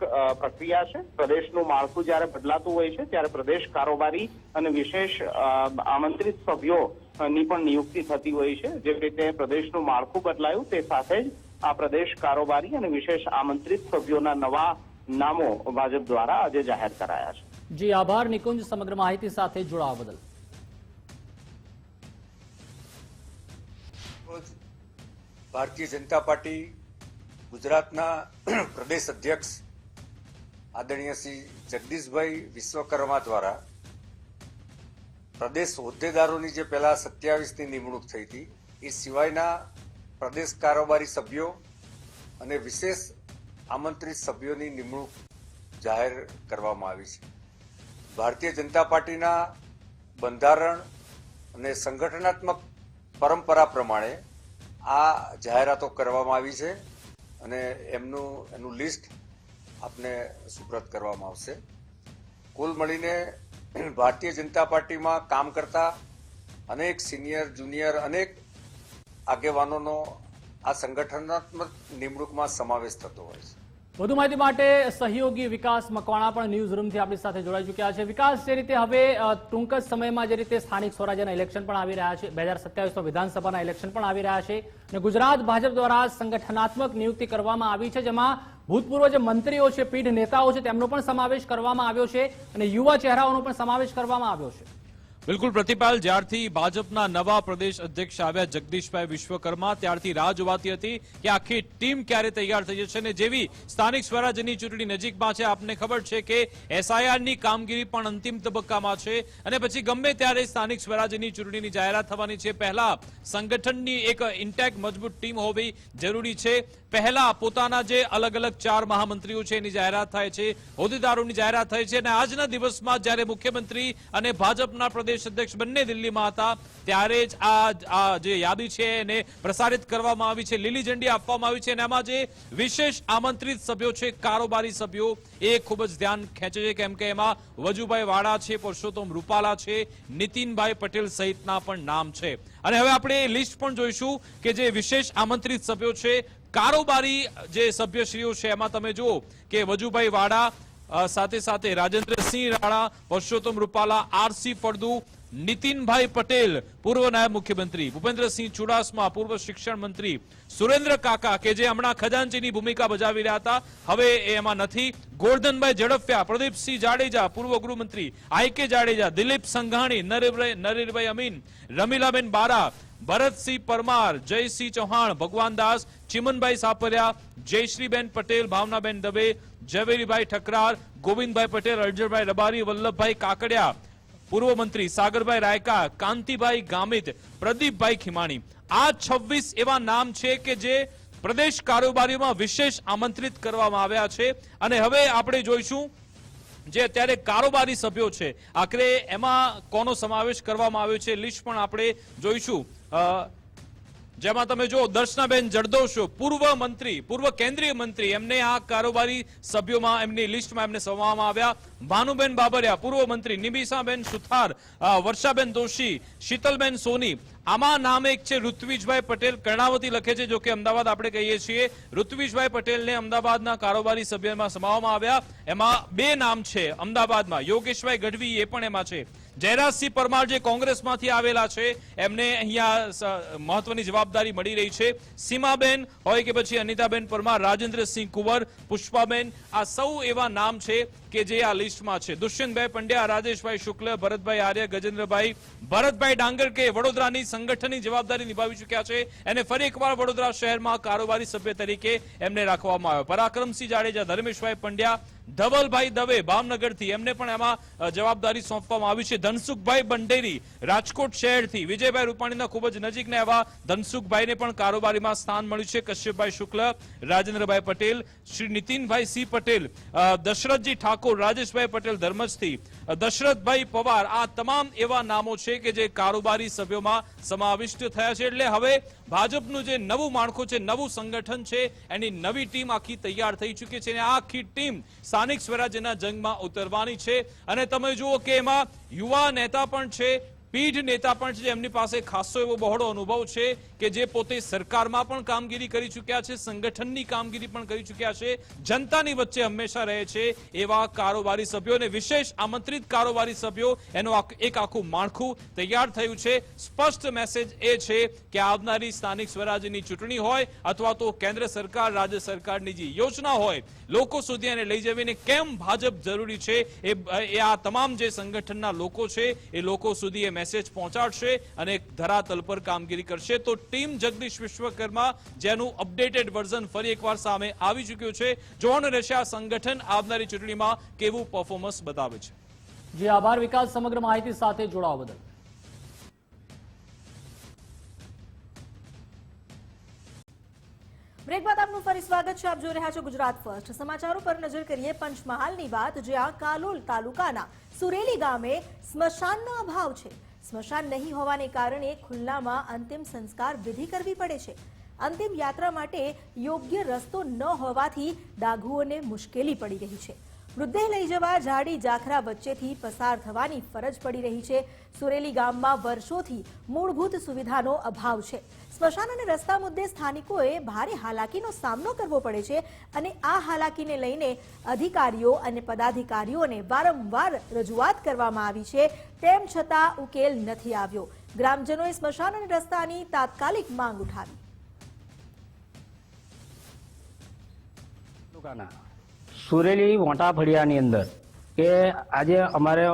પ્રક્રિયા છે. પ્રદેશનું માળખું જ્યારે બદલાતું હોય છે ત્યારે પ્રદેશ કારોબારી અને વિશેષ આમંત્રિત સભ્યોની પણ નિયુક્તિ થતી હોય છે. જે રીતે પ્રદેશનું માળખું બદલાયું તે સાથે જ આ પ્રદેશ કારોબારી અને વિશેષ આમંત્રિત સભ્યોના નવા નામો ભાજપ દ્વારા આજે જાહેર કરાયા છે. જી આભાર નિકુંજ, સમગ્ર માહિતી સાથે જોડાવા બદલ. ભારતીય જનતા પાર્ટી ગુજરાતના પ્રદેશ અધ્યક્ષ આદરણીય શ્રી જગદીશભાઈ વિશ્વકર્મા દ્વારા પ્રદેશ હોદ્દેદારોની જે પહેલા 27ની નિમણૂક થઈ હતી એ સિવાયના પ્રદેશ કારોબારી સભ્યો અને વિશેષ આમંત્રિત સભ્યોની નિમણૂક જાહેર કરવામાં આવી છે. ભારતીય જનતા પાર્ટીના બંધારણ અને સંગઠનાત્મક પરંપરા પ્રમાણે આ જાહેરાતો કરવામાં આવી છે અને એનું લિસ્ટ આપને સુપ્રત કરવામાં આવશે. કુલ મળીને ભારતીય જનતા પાર્ટીમાં કામ કરતા અનેક સિનિયર જુનિયર અનેક આગેવાનોનો આ સંગઠનાત્મક નિમણૂકમાં સમાવેશ થતો હોય છે. વધુ માહિતી માટે સહયોગી વિકાસ મકવાણા પણ ન્યૂઝ રૂમથી આપણી સાથે જોડાઈ ચૂક્યા છે. વિકાસ, જે રીતે હવે ટૂંક જ સમયમાં જે રીતે સ્થાનિક સ્વરાજ્યના ઇલેક્શન પણ આવી રહ્યા છે, 2027 વિધાનસભાના ઇલેક્શન પણ આવી રહ્યા છે અને ગુજરાત ભાજપ દ્વારા સંગઠનાત્મક નિયુક્તિ કરવામાં આવી છે, જેમાં ભૂતપૂર્વ જે મંત્રીઓ છે, પીઢ નેતાઓ છે, તેમનો પણ સમાવેશ કરવામાં આવ્યો છે અને યુવા ચહેરાઓનો પણ સમાવેશ કરવામાં આવ્યો છે. બિલકુલ પ્રતિપાલ, જ્યારથી ભાજપના નવા પ્રદેશ અધ્યક્ષ આવ્યા જગદીશભાઈ વિશ્વકર્મા ત્યારથી રાહ જોવાતી હતી કે આખી ટીમ ક્યારે તૈયાર થઈ જશે, અને જેવી સ્થાનિક સ્વરાજ્યની ચૂંટણી નજીકમાં છે, આપને ખબર છે કે એસઆઈઆરની કામગીરી પણ અંતિમ તબક્કામાં છે અને પછી ગમે ત્યારે સ્થાનિક સ્વરાજ્યની ચૂંટણીની જાહેરાત થવાની છે. પહેલા સંગઠનની એક ઇન્ટેક મજબૂત ટીમ હોવી જરૂરી છે. પહેલા પોતાના જે અલગ અલગ 4 મહામંત્રીઓ છે એની જાહેરાત થાય છે, હોદ્દેદારોની જાહેરાત થાય છે, અને આજના દિવસમાં જ્યારે મુખ્યમંત્રી અને ભાજપના પ્રદેશ અધ્યક્ષ બંને દિલ્હીમાં હતા ત્યારે જ આ જે યાદી છે એને પ્રસારિત કરવામાં આવી છે, લીલી ઝંડી આપવામાં આવી છે. અને આમાં જે વિશેષ આમંત્રિત સભ્યો છે, કારોબારી સભ્યો, એ ખૂબ જ ધ્યાન ખેંચે છે, કેમ કે એમાં વજુભાઈ વાળા છે, પુરુષોત્તમ રૂપાલા છે, નીતિનભાઈ પટેલ સહિતના પણ નામ છે. અને હવે આપણે એ લિસ્ટ પણ જોઈશું કે જે વિશેષ આમંત્રિત સભ્યો છે, કારોબારી જે સભ્યશ્રીઓ છે, એમાં તમે જુઓ કે વજુભાઈ વાળા, સાથે સાથે રાજેન્દ્રસિંહ રાણા, પુરુષોત્તમ રૂપાલા, આરસી ફળદુ, નીતિનભાઈ પટેલ પૂર્વ નાયબ મુખ્યમંત્રી, ભૂપેન્દ્રસિંહ ચુડાસમા પૂર્વ શિક્ષણ મંત્રી, સુરેન્દ્ર કાકા કે જે હમણાં ખજાનચીની ભૂમિકા બજાવી રહ્યા હતા, હવે એમાં નથી, ગોરધનભાઈ ઝડફિયા, પ્રદીપસિંહ જાડેજા પૂર્વ ગૃહમંત્રી, આઈકે જાડેજા, દિલીપ સંઘાણી, નરેશભાઈ અમીન, રમીલાબેન બારા, ભરતસિંહ પરમાર, જયસિંહ ચૌહાણ, ભગવાન દાસ, ચિમનભાઈ સાપરિયા, જયશ્રીબેન પટેલ, ભાવનાબેન દવે, ઝવેરીભાઈ ઠકરાર, ગોવિંદભાઈ પટેલ, અર્જુનભાઈ રબારી, વલ્લભભાઈ કાકડિયા, પૂર્વ મંત્રી સાગરભાઈ રાયકા, કાંતિભાઈ ગામિત, પ્રદીપભાઈ ખીમાણી. આ 26 એવા નામ છે કે જે પ્રદેશ કારોબારીમાં વિશેષ આમંત્રિત કરવામાં આવ્યા છે. અને હવે આપણે જોઈશું જે અત્યારે કારોબારી સભ્યો છે, આખરે એમાં કોનો સમાવેશ કરવામાં આવ્યો છે, લિસ્ટ પણ આપણે જોઈશું. જેમાં તમે જો દર્શનાબેન જરદોશ, પૂર્વ મંત્રી, પૂર્વ કેન્દ્રીય મંત્રી, એમને આ કારોબારી સભ્યોમાં એમની લિસ્ટમાં એમને સમાવવામાં આવ્યા. ભાનુબેન બાબરિયા પૂર્વ મંત્રી, નિમિષાબેન સુથાર, વર્ષાબેન દોશી, શીતલબેન સોની. આમાં નામ એક છે ઋત્વિજભાઈ પટેલ, કર્ણાવતી લખે છે, જો કે અમદાવાદ આપણે કહીએ છીએ. ઋત્વિજભાઈ પટેલને અમદાવાદના કારોબારી સભ્યમાં સમાવવામાં આવ્યા. એમાં 2 નામ છે અમદાવાદમાં, યોગેશભાઈ ગઢવી એ પણ એમાં છે. જયરાજસિંહ પરમાર જે કોંગ્રેસમાંથી આવેલા છે, એમને અહીંયા મહત્વની જવાબદારી મળી રહી છે. સીમાબેન હોય કે પછી અનિતાબેન પરમાર, રાજેન્દ્રસિંહ કુંવર, પુષ્પાબેન, આ સૌ એવા નામ છે કે જે આ લિસ્ટમાં છે. દુષ્યંતભાઈ પંડ્યા, રાજેશભાઈ શુક્લ, ભરતભાઈ આર્ય, ગજેન્દ્રભાઈ, ભરતભાઈ ડાંગર કે વડોદરાની સંગઠનની જવાબદારી નિભાવી ચૂક્યા છે, અને ફરી એકવાર વડોદરા શહેરમાં કારોબારી સભ્ય તરીકે એમને રાખવામાં આવ્યો. પરાક્રમસિંહ જાડેજા, ધર્મેશભાઈ પંડ્યા, ધવલભાઈ દવે ભાવનગરથી, એમને પણ એમાં જવાબદારી સોંપવામાં આવી છે. ધનસુખભાઈ બંડેરી રાજકોટ શહેરથી, વિજયભાઈ રૂપાણીના ખૂબ જ નજીકના એવા ધનસુખભાઈને પણ કારોબારીમાં સ્થાન મળ્યું છે. કશ્યપભાઈ શુક્લ, રાજેન્દ્રભાઈ પટેલ, શ્રી નીતિનભાઈ સી પટેલ, દશરથજી ઠાકોર, રાજેશભાઈ પટેલ ધર્મજથી, દશરથભાઈ પવાર, આ તમામ એવા નામો છે કે જે કારોબારી સભ્યોમાં સમાવિષ્ટ થયા છે. એટલે હવે ભાજપનું જે નવું માળખું છે, નવું સંગઠન છે, એની નવી ટીમ આખી તૈયાર થઈ ચૂકી છે, અને આ આખી ટીમ સ્થાનિક સ્વરાજ્યના જંગમાં ઉતરવાની છે. અને તમે જુઓ કે એમાં યુવા નેતા પણ છે, પીઢ નેતા પણ છે, એમની પાસે ખાસો એવો બહોળો અનુભવ છે કે જે પોતે સરકારમાં પણ કામગીરી કરી ચૂક્યા છે, સંગઠનની કામગીરી પણ કરી ચૂક્યા છે, જનતાની વચ્ચે હંમેશા રહે છે એવા કારોબારી સભ્યો અને વિશેષ આમંત્રિત કારોબારી સભ્યો, એનું એક આખું માળખું તૈયાર થયું છે. સ્પષ્ટ મેસેજ એ છે કે આવનારી સ્થાનિક સ્વરાજ્યની ચૂંટણી હોય અથવા તો કેન્દ્ર સરકાર, રાજ્ય સરકારની જે યોજના હોય, લોકો સુધી એને લઈ જવીને કેમ ભાજપ જરૂરી છે, એ આ તમામ જે સંગઠનના લોકો છે એ લોકો સુધી એ મેસેજ પહોંચાડશે અને ધરાતલ પર કામગીરી કરશે. તો ટીમ જગદીશ વિશ્વકર્મા, જેનું અપડેટેડ વર્ઝન ફરી એકવાર સામે આવી ચૂક્યું છે. જોવાનું રહેશે આ સંગઠન આવનારી ચૂંટણીમાં કેવું પરફોર્મન્સ બતાવે છે. જી આભાર વિકાસ, સમગ્ર માહિતી સાથે જોડાવા બદલ. બ્રેક બાદ આપનું ફરી સ્વાગત છે. આપ જોઈ રહ્યા છો ગુજરાત ફર્સ્ટ. સમાચારો પર નજર કરીએ પંચમહાલની વાત, જ્યાં કાલોલ તાલુકાના સુરેલી ગામે સ્મશાનનો અભાવ છે. સ્મશાન નહીં હોવાને કારણે ખુલ્લામાં અંતિમ સંસ્કાર વિધિ કરવી પડે છે. અંતિમ યાત્રા માટે યોગ્ય રસ્તો ન હોવાથી ડાઘુઓને મુશ્કેલી પડી રહી છે. મૃતદેહ લઈ જવા ઝાડી ઝાખરા વચ્ચેથી પસાર થવાની ફરજ પડી રહી છે. સુરેલી ગામમાં વર્ષોથી મૂળભૂત સુવિધાનો અભાવ છે. સ્મશાન અને રસ્તા મુદ્દે સ્થાનિકોએ ભારે હાલાકીનો સામનો કરવો પડે છે, અને આ હાલાકીને લઈને અધિકારીઓ અને પદાધિકારીઓને વારંવાર રજૂઆત કરવામાં આવી છે, તેમ છતાં ઉકેલ નથી આવ્યો. ગ્રામજનોએ સ્મશાન અને રસ્તાની તાત્કાલિક માંગ ઉઠાવી. સુરેલી મોટા ફળિયાની અંદર કે આજે અમારે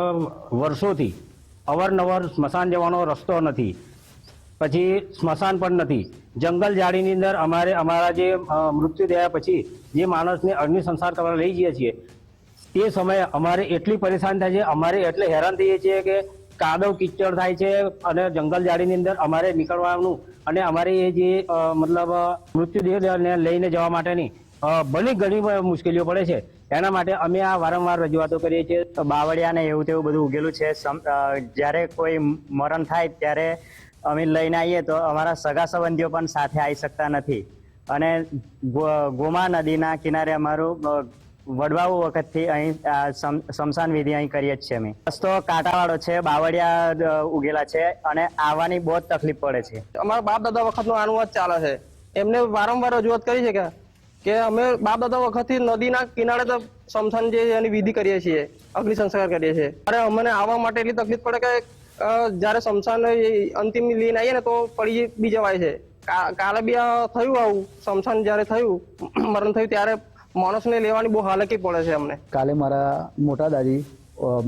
વર્ષોથી અવારનવાર સ્મશાન જવાનો રસ્તો નથી, પછી સ્મશાન પણ નથી. જંગલ ઝાડીની અંદર અમારા જે મૃત્યુ થયા પછી જે માણસને અગ્નિ સંસ્કાર કરવા લઈ જઈએ છીએ તે સમયે અમારે એટલી પરેશાન થાય છે, અમારે એટલે હેરાન થઈએ છીએ કે કાદવ કિચડ થાય છે અને જંગલ ઝાડીની અંદર અમારે નીકળવાનું અને અમારે એ જે મતલબ મૃત્યુદેહને લઈને જવા માટેની ઘણી મુશ્કેલીઓ પડે છે. એના માટે અમે આ વારંવાર રજૂઆતો કરીએ છીએ. બાવળિયા ને એવું તેવું બધું ઉગેલું છે. જ્યારે કોઈ મરણ થાય ત્યારે અમે લઈને આવીએ તો અમારા સગા સંબંધીઓ પણ સાથે આવી શકતા નથી. અને ગોમા નદીના કિનારે અમારું વડવાવું વખતથી અહીં સ્મશાન વિધિ અહીં કરીએ જ છીએ અમે. રસ્તો કાંટાવાળો છે, બાવળિયા ઉગેલા છે અને આવવાની બહુ જ તકલીફ પડે છે. અમારા બાપ દાદા વખતનો આનું વાત ચાલે છે. એમને વારંવાર રજૂઆત કરી છે કે અમે બાપ દાદા વખતથી નદીના કિનારે તો સ્મશાન જે એની વિધિ કરીએ છીએ, અગ્નિ સંસ્કાર કરીએ છીએ. અરે અમને આવવા માટે એટલી તકલીફ પડે કે જયારે સ્મશાન અંતિમ લઈને આવીએ ને તો પડી બી જવાય છે. કાલે બી થયું આવું, સ્મશાન જયારે થયું મરણ થયું ત્યારે માણસને લેવાની બહુ હાલકી પડે છે અમને. કાલે મારા મોટા દાદી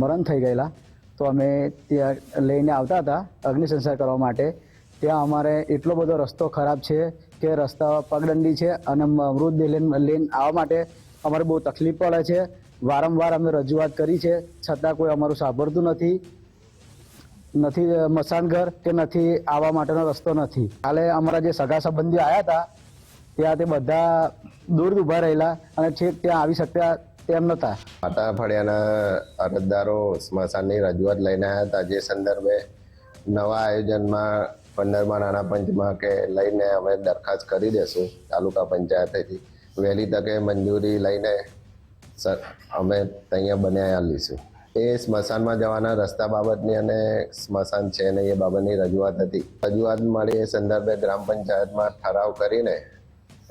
મરણ થઈ ગયેલા, તો અમે ત્યાં લઈને આવતા હતા અગ્નિ સંસ્કાર કરવા માટે. ત્યાં અમારે એટલો બધો રસ્તો ખરાબ છે કે રસ્તા પગદંડી છે અને મૃતદેહ લઈને આવવા માટે અમારે બહુ તકલીફ પડે છે. વારંવાર અમે રજૂઆત કરી છે, છતાં કોઈ અમારું સાંભળતું નથી મસાન ઘર કે નથી આવવા માટેનો રસ્તો નથી. કાલે અમારા જે સગા સંબંધીઓ આવ્યા હતા ત્યાં તે બધા દૂર ઉભા રહેલા અને છેક ત્યાં આવી શકતા તેમ નતા. માતા ફળિયાના અરજદારો સ્મશાનની રજૂઆત લઈને આવ્યા હતા, જે સંદર્ભે નવા આયોજનમાં 15મા નાણાં પંચમાં કે લઈને અમે દરખાસ્ત કરી દેશું તાલુકા પંચાયતથી. વહેલી તકે મંજૂરી લઈને અમે અહીંયા બનાવી આપીશું. એ સ્મશાનમાં જવાના રસ્તા બાબતની અને સ્મશાન છે ને એ બાબતની રજૂઆત હતી. રજૂઆત મળી એ સંદર્ભે ગ્રામ પંચાયતમાં ઠરાવ કરીને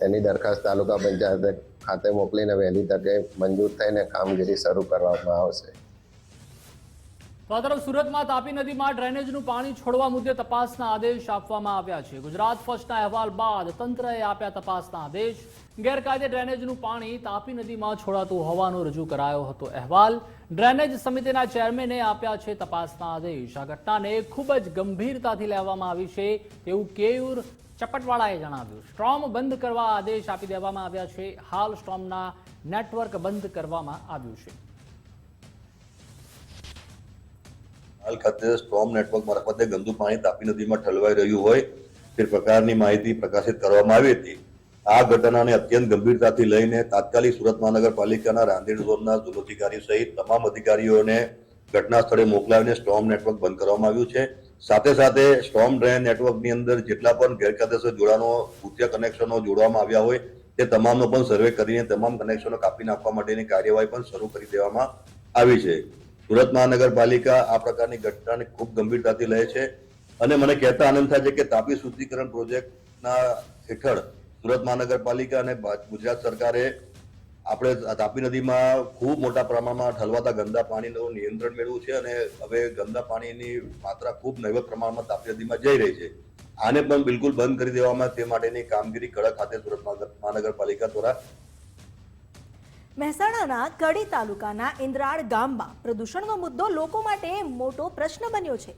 એની દરખાસ્ત તાલુકા પંચાયત ખાતે મોકલીને વહેલી તકે મંજૂર થઈને કામગીરી શરૂ કરવામાં આવશે. તો આ તરફ સુરતમાં તાપી નદીમાં ડ્રેનેજનું પાણી છોડવા મુદ્દે તપાસના આદેશ આપવામાં આવ્યા છે. ગુજરાત ફર્સ્ટના અહેવાલ બાદ તંત્રએ આપ્યા તપાસના આદેશ. ગેરકાયદે ડ્રેનેજનું પાણી તાપી નદીમાં છોડાતું હોવાનો રજૂ કરાયો હતો અહેવાલ. ડ્રેનેજ સમિતિના ચેરમેને આપ્યા છે તપાસના આદેશ. આ ઘટનાને ખૂબ જ ગંભીરતાથી લેવામાં આવી છે તેવું કેયુર ચપટવાળાએ જણાવ્યું. સ્ટ્રોમ બંધ કરવા આદેશ આપી દેવામાં આવ્યા છે. હાલ સ્ટ્રોમના નેટવર્ક બંધ કરવામાં આવ્યું છે. હાલ ખાતે સ્ટ્રોમ નેટવર્ક મારફતે ગંદુ પાણી તાપી નદીમાં ઠલવાઈ રહ્યું હોય તે પ્રકારની માહિતી પ્રકાશિત કરવામાં આવી હતી. આ ઘટનાને અત્યંત ગંભીરતાથી લઈને તાત્કાલિક સુરત મહાનગરપાલિકાના રાંદેર ઝોનના ઝોન અધિકારી સહિત તમામ અધિકારીઓને ઘટના સ્થળે મોકલાવીને સ્ટ્રોમ નેટવર્ક બંધ કરવામાં આવ્યું છે. સાથે સાથે સ્ટ્રોમ ડ્રેન નેટવર્કની અંદર જેટલા પણ ગેરકાયદેસર જોડાણો ભૂતિયા કનેક્શનો જોડવામાં આવ્યા હોય તે તમામનો પણ સર્વે કરીને તમામ કનેક્શનો કાપી નાખવા માટેની કાર્યવાહી પણ શરૂ કરી દેવામાં આવી છે. સુરત મહાનગરપાલિકા આ પ્રકારની ઘટનાને ખૂબ ગંભીરતાથી લે છે અને મને કહેતા આનંદ થાય છે કે તાપી શુદ્ધિકરણ પ્રોજેક્ટના હેઠળ સુરત મહાનગરપાલિકા અને ગુજરાત સરકારે આપણે તાપી નદીમાં ખૂબ મોટા પ્રમાણમાં ઠલવાતા ગંદા પાણીનું નિયંત્રણ મેળવ્યું છે અને હવે ગંદા પાણીની માત્રા ખૂબ નહીવત પ્રમાણમાં તાપી નદીમાં જઈ રહી છે. આને પણ બિલકુલ બંધ કરી દેવામાં તે માટેની કામગીરી કડક હાથે સુરત મહાનગરપાલિકા દ્વારા. મહેસાણાના કડી તાલુકાના ઇન્દ્રાળ ગામમાં પ્રદૂષણનો મુદ્દો લોકો માટે મોટો પ્રશ્ન બન્યો છે.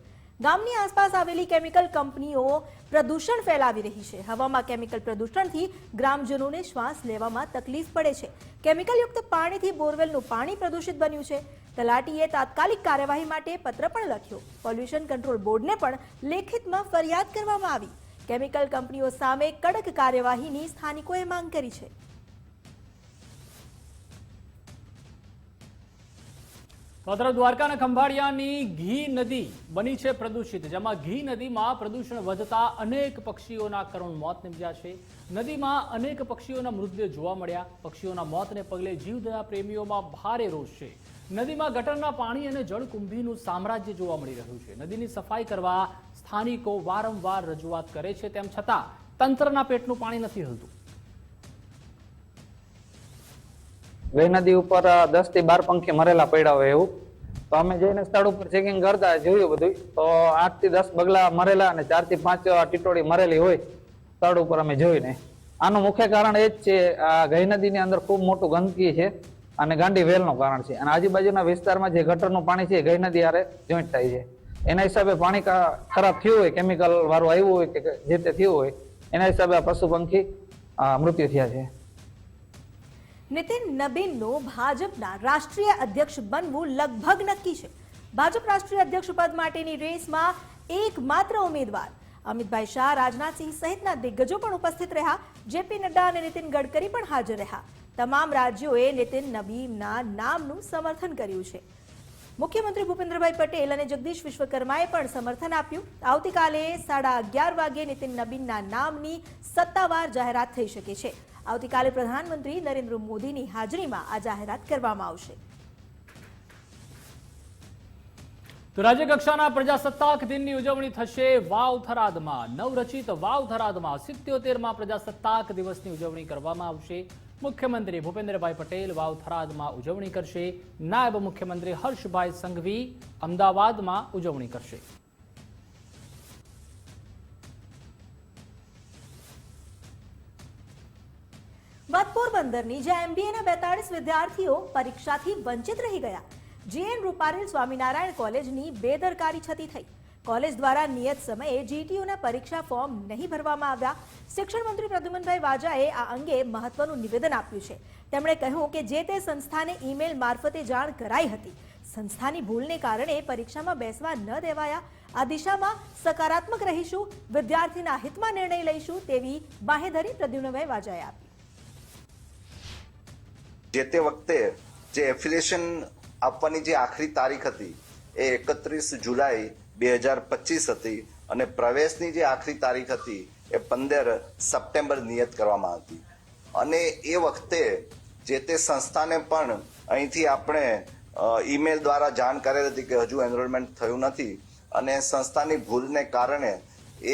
ગામની આસપાસ આવેલી કેમિકલ કંપનીઓ પ્રદૂષણ ફેલાવી રહી છે. હવામાં કેમિકલ પ્રદૂષણથી ગ્રામજનોને શ્વાસ લેવામાં તકલીફ પડે છે. કેમિકલયુક્ત પાણીથી બોરવેલનું પાણી પ્રદૂષિત બન્યું છે. તલાટીએ તાત્કાલિક કાર્યવાહી માટે પત્ર પણ લખ્યો. પોલ્યુશન કંટ્રોલ બોર્ડને પણ લેખિતમાં ફરિયાદ કરવામાં આવી. કેમિકલ કંપનીઓ સામે કડક કાર્યવાહીની સ્થાનિકોએ માંગ કરી છે. દ્વારકાના ખંભાળિયાની ઘી નદી બની છે પ્રદૂષિત, જેમાં ઘી નદીમાં પ્રદૂષણ વધતા અનેક પક્ષીઓના કરુણ મોત નિપજ્યા છે. નદીમાં અનેક પક્ષીઓના મૃતદેહ જોવા મળ્યા. પક્ષીઓના મોતને પગલે જીવદયા પ્રેમીઓમાં ભારે રોષ છે. નદીમાં ગટરના પાણી અને જળકુંભીનું સામ્રાજ્ય જોવા મળી રહ્યું છે. નદીની સફાઈ કરવા સ્થાનિકો વારંવાર રજૂઆત કરે છે, તેમ છતાં તંત્રના પેટનું પાણી નથી હલતું. ગઈ નદી ઉપર 10 થી 12 પંખી મરેલા પડ્યા હોય એવું. તો અમે જઈને સ્થળ ઉપર ચેકિંગ કરતા જોયું બધું, તો 8 થી 10 બગલા મરેલા અને 4 થી 5 ટીટોડી મરેલી હોય સ્થળ ઉપર અમે જોઈને. આનું મુખ્ય કારણ એ જ છે, આ ગઈ નદીની અંદર ખૂબ મોટું ગંદકી છે અને ગાંડી વેલનું કારણ છે. અને આજુબાજુના વિસ્તારમાં જે ગટરનું પાણી છે ગઈ નદી હારે જોઈન્ટ થાય છે. એના હિસાબે પાણી ખરાબ થયું હોય, કેમિકલ વાળું આવ્યું હોય કે જે તે થયું હોય, એના હિસાબે આ પશુ પંખી મૃત્યુ થયા છે. નીતિન નબીનનું ભાજપના રાષ્ટ્રીય અધ્યક્ષ બનવું લગભગ નક્કી છે. ભાજપ રાષ્ટ્રીય અધ્યક્ષ પદ માટેની રેસમાં એકમાત્ર ઉમેદવાર અમિતભાઈ શાહ, રાજનાથસિંહ સહિતના દિગ્ગજો પણ ઉપસ્થિત રહ્યા. જેપી નડ્ડા અને નીતિન ગડકરી પણ હાજર રહ્યા. તમામ રાજ્યોએ નીતિન નબીનના નામનું સમર્થન કર્યું છે. મુખ્યમંત્રી ભૂપેન્દ્રભાઈ પટેલ અને જગદીશ વિશ્વકર્માએ પણ સમર્થન આપ્યું. આવતીકાલે 11:30 વાગે નીતિન નબીનના નામની સત્તાવાર જાહેરાત થઈ શકે છે. આવતીકાલે પ્રધાનમંત્રી નરેન્દ્ર મોદીની હાજરીમાં આ જાહેરાત કરવામાં આવશે. તો રાજ્ય કક્ષાના પ્રજાસત્તાક દિનની ઉજવણી થશે વાવ થરાદમાં. નવરચિત વાવ થરાદમાં 77મા પ્રજાસત્તાક દિવસની ઉજવણી કરવામાં આવશે. મુખ્યમંત્રી ભૂપેન્દ્રભાઈ પટેલ વાવ થરાદમાં ઉજવણી કરશે. નાયબ મુખ્યમંત્રી હર્ષભાઈ સંઘવી અમદાવાદમાં ઉજવણી કરશે. પોરબંદરની જ્યાં MBAના 42 વિદ્યાર્થીઓ પરીક્ષાથી વંચિત રહી ગયા. JN રૂપારેલ સ્વામિનારાયણ કોલેજની બેદરકારી છતી થઈ. કોલેજ દ્વારા નિયત સમયે GTUના પરીક્ષા ફોર્મ નહીં ભરવામાં આવ્યા. શિક્ષણ મંત્રી પ્રદ્યુમનભાઈ વાજાએ આ અંગે મહત્વનું નિવેદન આપ્યું છે. તેમણે કહ્યું કે જે તે સંસ્થાને ઈમેલ મારફતે જાણ કરાઈ હતી. સંસ્થાની ભૂલને કારણે પરીક્ષામાં બેસવા ન દેવાયા. આ દિશામાં સકારાત્મક રહીશું, વિદ્યાર્થીના હિતમાં નિર્ણય લઈશું તેવી બાહેધરી પ્રદ્યુમનભાઈ વાજાએ આપી. જે તે વખતે જે એફિલિએશન આપવાની જે આખરી તારીખ હતી એ 31 જુલાઈ 2025 હતી અને પ્રવેશની જે આખરી તારીખ હતી એ 15 સપ્ટેમ્બર નિયત કરવામાં હતી. અને એ વખતે જે તે સંસ્થાને પણ અહીંથી આપણે ઈમેલ દ્વારા જાણ કરેલ હતી કે હજુ એનરોલમેન્ટ થયું નથી અને સંસ્થાની ભૂલને કારણે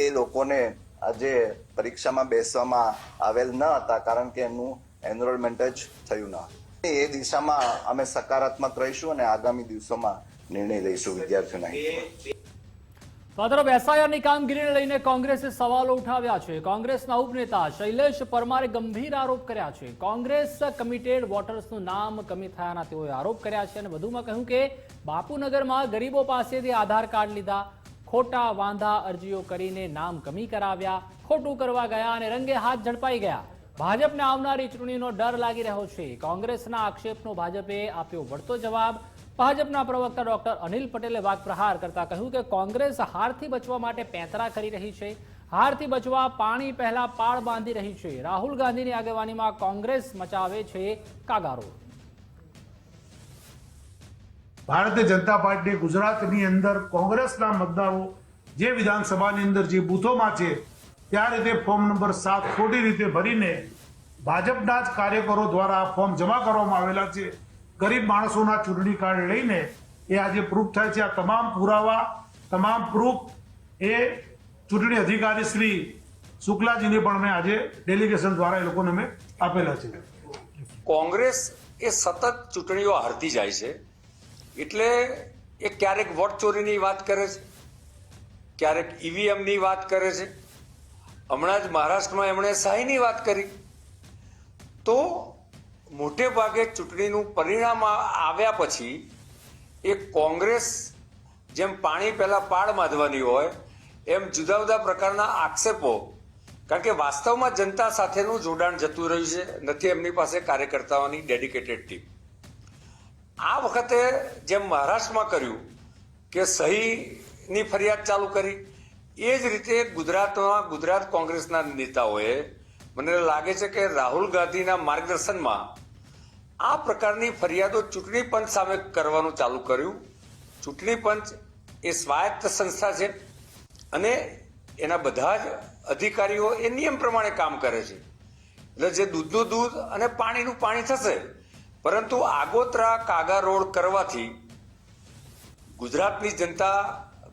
એ લોકોને આજે પરીક્ષામાં બેસવામાં આવેલ ન હતા કારણ કે એનું એનરોલમેન્ટ જ થયું ન. એ દિશામાં અમે સકારાત્મક રહીશું અને આગામી દિવસોમાં નિર્ણય લઈશું વિદ્યાર્થીઓના હિતમાં. તરફ SIRની કામગીરીને લઈને કોંગ્રેસે સવાલો ઉઠાવ્યા છે. કોંગ્રેસના ઉપનેતા શૈલેષ પરમારે ગંભીર આરોપ કર્યા છે. કોંગ્રેસ કમિટેડ વોટર્સનું નામ કમી થયાના તેઓએ આરોપ કર્યા છે અને વધુમાં કહ્યું કે બાપુનગરમાં ગરીબો પાસેથી આધાર કાર્ડ લીધા, ખોટા વાંધા અરજીઓ કરીને નામ કમી કરાવ્યા, ખોટું કરવા ગયા અને રંગે હાથ ઝડપાઈ ગયા. ભાજપને આવનારી ચૂંટણીનો ડર લાગી રહ્યો છે. કોંગ્રેસના આક્ષેપનો ભાજપે આપ્યો વળતો જવાબ. ભાજપના પ્રવક્તા ડોક્ટર અનિલ પટેલે વાકપ્રહાર કરતા કહ્યું કે કોંગ્રેસ હારથી બચવા માટે પેંતરા કરી રહી છે. હારથી બચવા પાણી પહેલા પાળ બાંધી રહી છે. રાહુલ ગાંધીની આગેવાનીમાં કોંગ્રેસ મચાવે છે કાગારો. ભારતીય જનતા પાર્ટી ગુજરાતની અંદર કોંગ્રેસના મતદારો જે વિધાનસભાની અંદર જે બૂથોમાં છે ત્યારે તે ફોર્મ નંબર 7 ખોટી રીતે ભરીને ભાજપના જ કાર્યકરો દ્વારા ફોર્મ જમા કરવામાં આવેલા છે. ગરીબ માણસોના ચૂંટણી કાર્ડ લઈને એ આજે પ્રૂફ થાય છે. આ તમામ પુરાવા, તમામ પ્રૂફ એ ચૂંટણી અધિકારી શ્રી શુક્લાજીને પણ મેં આજે ડેલિગેશન દ્વારા એ લોકોને મેં આપેલા છે. કોંગ્રેસ એ સતત ચૂંટણીઓ હારતી જાય છે એટલે એ ક્યારેક વોટ ચોરીની વાત કરે છે, ક્યારેક ઈવીએમની વાત કરે છે. હમણાં જ મહારાષ્ટ્રમાં એમણે સહાયની વાત કરી. તો મોટે ભાગે ચૂંટણીનું પરિણામ આવ્યા પછી એ કોંગ્રેસ જેમ પાણી પહેલા પાળ બાંધવાની હોય એમ જુદા જુદા પ્રકારના આક્ષેપો, કારણ કે વાસ્તવમાં જનતા સાથેનું જોડાણ જતું રહ્યું છે, નથી એમની પાસે કાર્યકર્તાઓની ડેડિકેટેડ ટીમ. આ વખતે જેમ મહારાષ્ટ્રમાં કર્યું કે સહીની ફરિયાદ ચાલુ કરી, એ જ રીતે ગુજરાત કોંગ્રેસના નેતાઓએ મને લાગે છે કે રાહુલ ગાંધીના માર્ગદર્શનમાં આ પ્રકારની ફરિયાદો ચૂંટણી પંચ સામે કરવાનું ચાલુ કર્યું. ચૂંટણી પંચ એ સ્વાયત્ત સંસ્થા છે અને એના બધા જ અધિકારીઓ એ નિયમ પ્રમાણે કામ કરે છે. એટલે જે દૂધનું દૂધ અને પાણીનું પાણી થશે, પરંતુ આગોતરા કાગા રોડ કરવાથી ગુજરાતની જનતા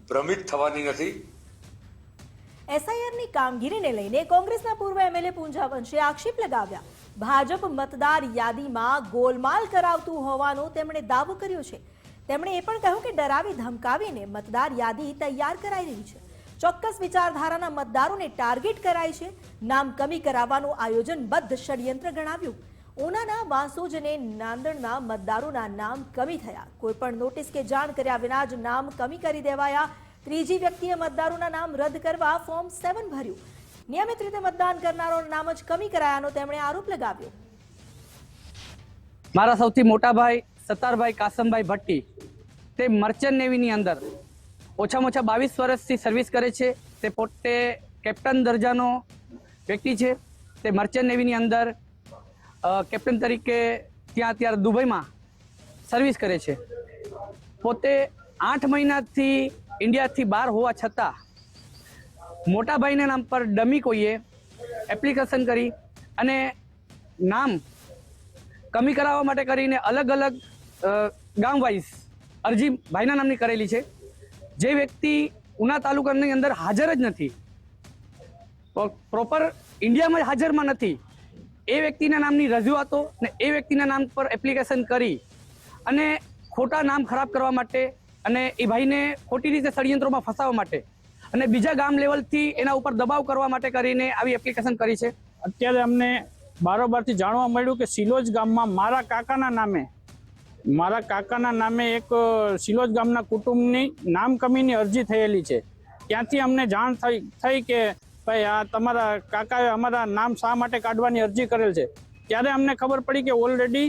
ભ્રમિત થવાની નથી. SIRની કામગીરીને લઈને કોંગ્રેસના પૂર્વ MLA પૂંજા વંશે આક્ષેપ લગાવ્યા. ભાજપ મતદાર યાદીમાં ગોલમાલ કરાવતું હોવાનો તેમણે દાવો કર્યો છે. તેમણે એ પણ કહ્યું કે ડરાવી ધમકાવીને મતદાર યાદી તૈયાર કરાઈ રહી છે. ચોક્કસ વિચારધારાના મતદારોને ટાર્ગેટ કરાય છે. નામ કમી કરાવવાનું આયોજનબદ્ધ ષડયંત્ર ગણાવ્યું. ઉનાના વાંસોજ અને નાંદણના મતદારોના નામ કમી થયા. કોઈ પણ નોટિસ કે જાણ કર્યા વિના જ નામ કમી કરી દેવાયા. ત્રીજી વ્યક્તિએ મતદારોના નામ રદ કરવા ફોર્મ 7 ભર્યું. નિયમિત રીતે મતદાન કરનારોના નામ જ કમી કરાયાનો તેમણે આરોપ લગાવ્યો. મારા સૌથી મોટા ભાઈ સત્તારભાઈ કાસમભાઈ ભટ્ટી તે મર્ચન્ટ નેવીની અંદર ઓછામાં ઓછા 22 વર્ષથી સર્વિસ કરે છે. તે પોતે કેપ્ટન દરજાનો વ્યક્તિ છે. તે મર્ચન્ટ નેવીની અંદર કેપ્ટન તરીકે ત્યાં અત્યારે દુબઈમાં સર્વિસ કરે છે. પોતે 8 મહિનાથી ઇન્ડિયાથી બહાર હોવા છતાં મોટા ભાઈના નામ પર ડમી કોઈએ એપ્લિકેશન કરી અને નામ કમી કરાવવા માટે કરીને અલગ અલગ ગામ વાઇઝ અરજી ભાઈના નામની કરેલી છે. જે વ્યક્તિ ઉના તાલુકાની અંદર હાજર જ નથી, પ્રોપર ઇન્ડિયામાં જ હાજરમાં નથી, એ વ્યક્તિના નામની રજૂઆતો ને એ વ્યક્તિના નામ પર એપ્લિકેશન કરી અને ખોટા નામ ખરાબ કરવા માટે અને એ ભાઈને ખોટી રીતે ષડયંત્રોમાં ફસાવવા માટે અને બીજા ગામ લેવલથી એના ઉપર દબાવ કરવા માટે કરીને આવી એપ્લિકેશન કરી છે. અત્યારે અમને બારોબારથી જાણવા મળ્યું કે સિલોજ ગામમાં મારા કાકાના નામે એક સિલોજ ગામના કુટુંબની નામ કમીની અરજી થયેલી છે. ત્યાંથી અમને જાણ થઈ કે ભાઈ આ તમારા કાકાએ અમારા નામ શા માટે કાઢવાની અરજી કરેલ છે. ત્યારે અમને ખબર પડી કે ઓલરેડી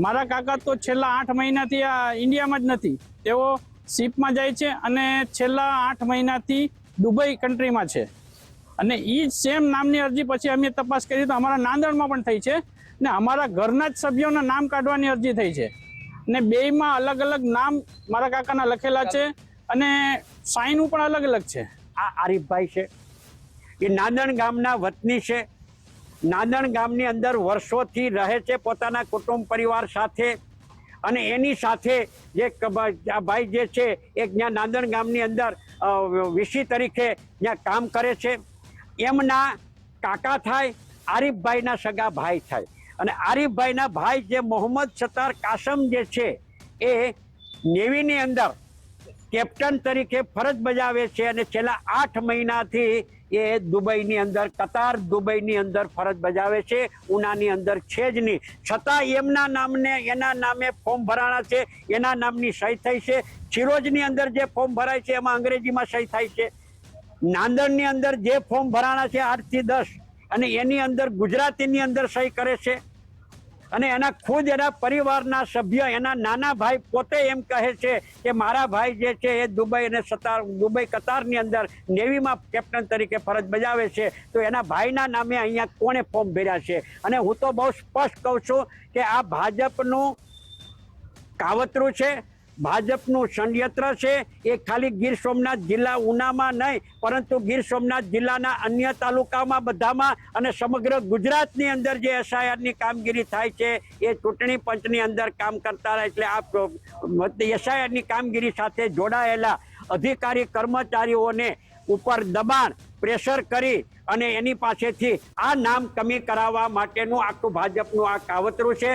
મારા કાકા તો છેલ્લા 8 મહિનાથી આ ઇન્ડિયામાં જ નથી. તેઓ શિપમાં જાય છે અને છેલ્લા 8 મહિનાથી દુબઈ કન્ટ્રીમાં છે. અને એ જ સેમ નામની અરજી પછી અમે તપાસ કરી તો અમારા નાંદણમાં પણ થઈ છે ને અમારા ઘરના જ સભ્યોના નામ કાઢવાની અરજી થઈ છે. ને બેયમાં અલગ અલગ નામ મારા કાકાના લખેલા છે અને સાઈનું પણ અલગ અલગ છે. આ આરીફભાઈ છે, એ નાંદણ ગામના વતની છે. નાંદણ ગામની અંદર વર્ષોથી રહે છે પોતાના કુટુંબ પરિવાર સાથે અને એની સાથે જે ભાઈ જે છે એ ત્યાં નાંદણ ગામની અંદર વીસી તરીકે ત્યાં કામ કરે છે. એમના કાકા થાય, આરીફભાઈના સગા ભાઈ થાય. અને આરીફભાઈના ભાઈ જે મોહમ્મદ સત્તાર કાસમ જે છે એ નેવીની અંદર કેપ્ટન તરીકે ફરજ બજાવે છે અને છેલ્લા 8 મહિનાથી એ દુબઈની અંદર કતાર દુબઈની અંદર ફરજ બજાવે છે. ઉનાની અંદર છે જ નહીં, છતાં એમના એના નામે ફોર્મ ભરાણા છે, એના નામની સહી થઈ છે. સિરોજની અંદર જે ફોર્મ ભરાય છે એમાં અંગ્રેજીમાં સહી થાય છે. નાંદણની અંદર જે ફોર્મ ભરાણા છે 8 થી 10 અને એની અંદર ગુજરાતીની અંદર સહી કરે છે. અને એના ખુદ એના પરિવારના સભ્ય એના નાના ભાઈ પોતે એમ કહે છે કે મારા ભાઈ જે છે એ દુબઈ અને દુબઈ કતારની અંદર નેવીમાં કેપ્ટન તરીકે ફરજ બજાવે છે. તો એના ભાઈના નામે અહીંયા કોણે ફોર્મ ભર્યા છે? અને હું તો બહુ સ્પષ્ટ કહું છું કે આ ભાજપનું કાવતરું છે, ભાજપનું ષડયંત્ર છે. એ ખાલી ગીર સોમનાથ જિલ્લા ઉનામાં નહીં પરંતુ ગીર સોમનાથ જિલ્લાના અન્ય તાલુકામાં બધામાં અને સમગ્ર ગુજરાતની અંદર જે એસઆઈઆરની કામગીરી થાય છે એ ચૂંટણી પંચની અંદર કામ કરતા રહે. એટલે આ એસઆઈઆરની કામગીરી સાથે જોડાયેલા અધિકારી કર્મચારીઓને ઉપર દબાણ પ્રેશર કરી અને એની પાસેથી આ નામ કમી કરાવવા માટેનું આખું ભાજપનું આ કાવતરું છે.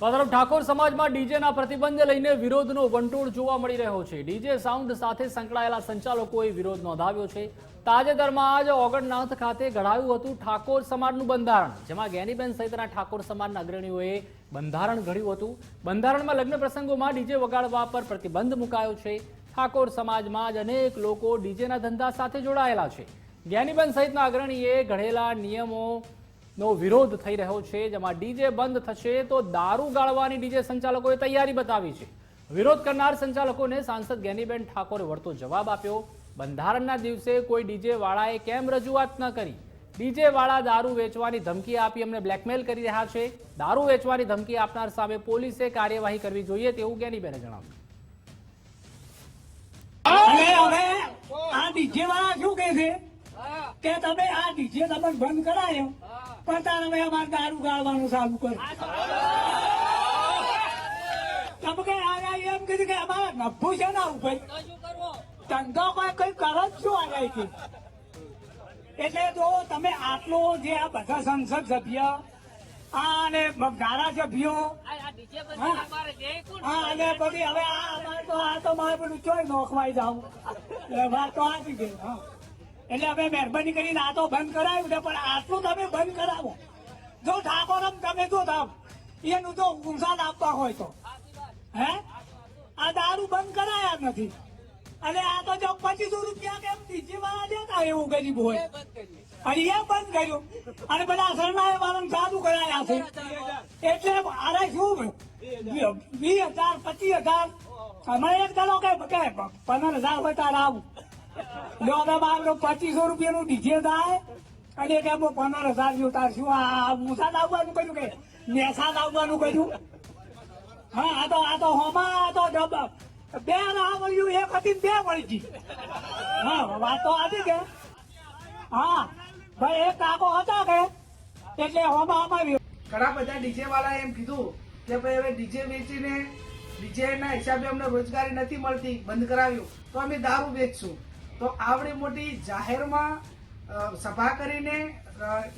તરફ ઠાકોર સમાજમાં ડીજેના પ્રતિબંધ લઈને વિરોધનો વંટોળ જોવા મળી રહ્યો છે. ડીજે સાઉન્ડ સાથે સંકળાયેલા સંચાલકોએ વિરોધ નોંધાવ્યો છે. તાજેતરમાં જ ઓગણનાથ ખાતે ઘડાયું હતું ઠાકોર સમાજનું બંધારણ, જેમાં જ્ઞાનીબેન સહિતના ઠાકોર સમાજના અગ્રણીઓએ બંધારણ ઘડ્યું હતું. બંધારણમાં લગ્ન પ્રસંગોમાં ડીજે વગાડવા પર પ્રતિબંધ મુકાયો છે. ઠાકોર સમાજમાં જ અનેક લોકો ડીજેના ધંધા સાથે જોડાયેલા છે. જ્ઞાનીબેન સહિતના અગ્રણીએ ઘડેલા નિયમોનો વિરોધ થઈ રહ્યો છે, જેમાં ડીજે બંધ થશે તો દારૂ ગાળવાની ડીજે સંચાલકોએ તૈયારી બતાવી છે. વિરોધ કરનાર સંચાલકોને સાંસદ જ્ઞાનીબેન ઠાકોરે વળતો જવાબ આપ્યો. બંધારણના દિવસે કોઈ ડીજે વાળાએ કેમ રજૂઆત ન કરી? ડીજે વાળા દારૂ વેચવાની ધમકી આપી અમને બ્લેકમેલ કરી રહ્યા છે. દારૂ વેચવાની ધમકી આપનાર સામે પોલીસે કાર્યવાહી કરવી જોઈએ તેવું જ્ઞાનીબેને જણાવ્યું. આ ડીજે વાળા શું કહે છે કે તમે આ ડીજે તમે બંધ કરાયો પણ તારે હવે અમારે દારૂ ગાળવાનું ચાલુ કર. તમે કઈ આવ્યા એમ કીધું કે અમારે નફું છે ને ઉપર ધંધો કઈ કરો જ શું આવ્યા? એટલે જો તમે આટલો જે આ બધા સંસદ સભ્ય અને ધારાસભ્યો અને બધી હવે આ તો મારે બધું ચોય નોખવાઈ જાઉં વાત તો આપી ગઈ. એટલે હવે મહેરબાની કરીને આ તો બંધ કરાવ્યું છે પણ આટલું તમે બંધ કરાવો. જો ઠાકોરમ તમે જો થાવ એનું જો ઉંસાદ આપવા હોય તો આ દારૂ બંધ કરાયા નથી. અને આ તો જો 2500 રૂપિયા કેમ ડીજે વાળા દેતા એવું ગરીબ હોય અને એ બંધ કર્યું અને બધા શરણાએ વાળાને ચાલુ કરાયા છે એટલે આરે શું 20,000 25,000 અમે એક ગણો કે 15,000 હોય તાર આવું જો હવે બાર 2500 રૂપિયાનું ડીજે થાય અને કે 15,000 જેવું તાર શું આ મુસા લાવવાનું કર્યું કે નેસા લાવવાનું કર્યું હા આ તો હોમાં આ તો બે ના મળ્યું એક હતી બે મળી ગઈ હા વાત તો હતી કે હા ભાઈ એક કાકો હતા કે એટલે હોમાં અમારી ઘણા બધા ડીજે વાળા એમ કીધું કે ભાઈ હવે ડીજે વેચીને ડીજે ના હિસાબે અમને રોજગારી નથી મળતી, બંધ કરાવ્યું તો અમે દારૂ વેચશું. તો આવડી મોટી જાહેરમાં સભા કરીને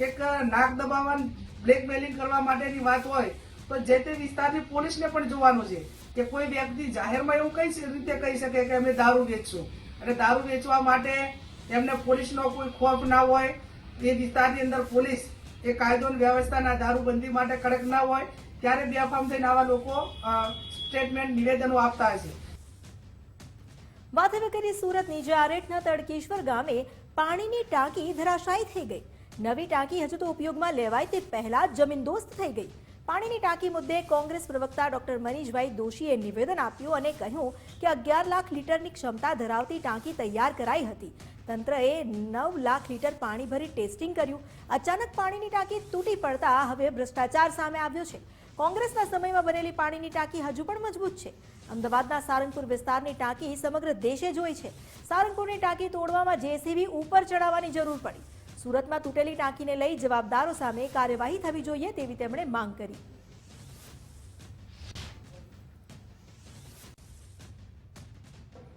એક નાક દબાવવા બ્લેકમેલિંગ કરવા માટેની વાત હોય તો જે તે વિસ્તારની પોલીસને પણ જોવાનું છે કે કોઈ વ્યક્તિ જાહેરમાં એવું કઈ રીતે કહી શકે કે અમે દારૂ વેચશું અને દારૂ વેચવા માટે એમને પોલીસનો કોઈ ખોફ ના હોય, એ વિસ્તારની અંદર પોલીસ એ કાયદો અને વ્યવસ્થાના દારૂબંધી માટે કડક ના હોય ત્યારે બેફામ થઈને આવા લોકો સ્ટેટમેન્ટ નિવેદનો આપતા હશે. વાત હવે કરીએ સુરતની, જ્યાં આરેઠના તડકેશ્વર ગામે પાણીની ટાંકી ધરાશાયી થઈ ગઈ. નવી ટાંકી હજુ તો ઉપયોગમાં લેવાય તે પહેલા જ જમીનદોસ્ત થઈ ગઈ. પાણીની ટાંકી મુદ્દે કોંગ્રેસ પ્રવક્તા ડોક્ટર મનીષભાઈ દોશીએ નિવેદન આપ્યું અને કહ્યું કે 11 લાખ લીટરની ક્ષમતા ધરાવતી ટાંકી તૈયાર કરાઈ હતી. તંત્રએ 9 લાખ લીટર પાણી ભરી ટેસ્ટિંગ કર્યું. અચાનક પાણીની ટાંકી તૂટી પડતા હવે ભ્રષ્ટાચાર સામે આવ્યો છે. કોંગ્રેસના સમયમાં બનેલી પાણીની ટાંકી હજુ પણ મજબૂત છે. અમદાવાદના સારંગપુર વિસ્તારની ટાંકી સમગ્ર દેશે જોઈ છે. સારંગપુરની ટાંકી તોડવામાં જેસીબી ઉપર ચડાવવાની જરૂર પડી. સુરતમાં તૂટેલી ટાંકીને લઈ જવાબદારો સામે કાર્યવાહી થવી જોઈએ તેવી તેમણે માંગ કરી.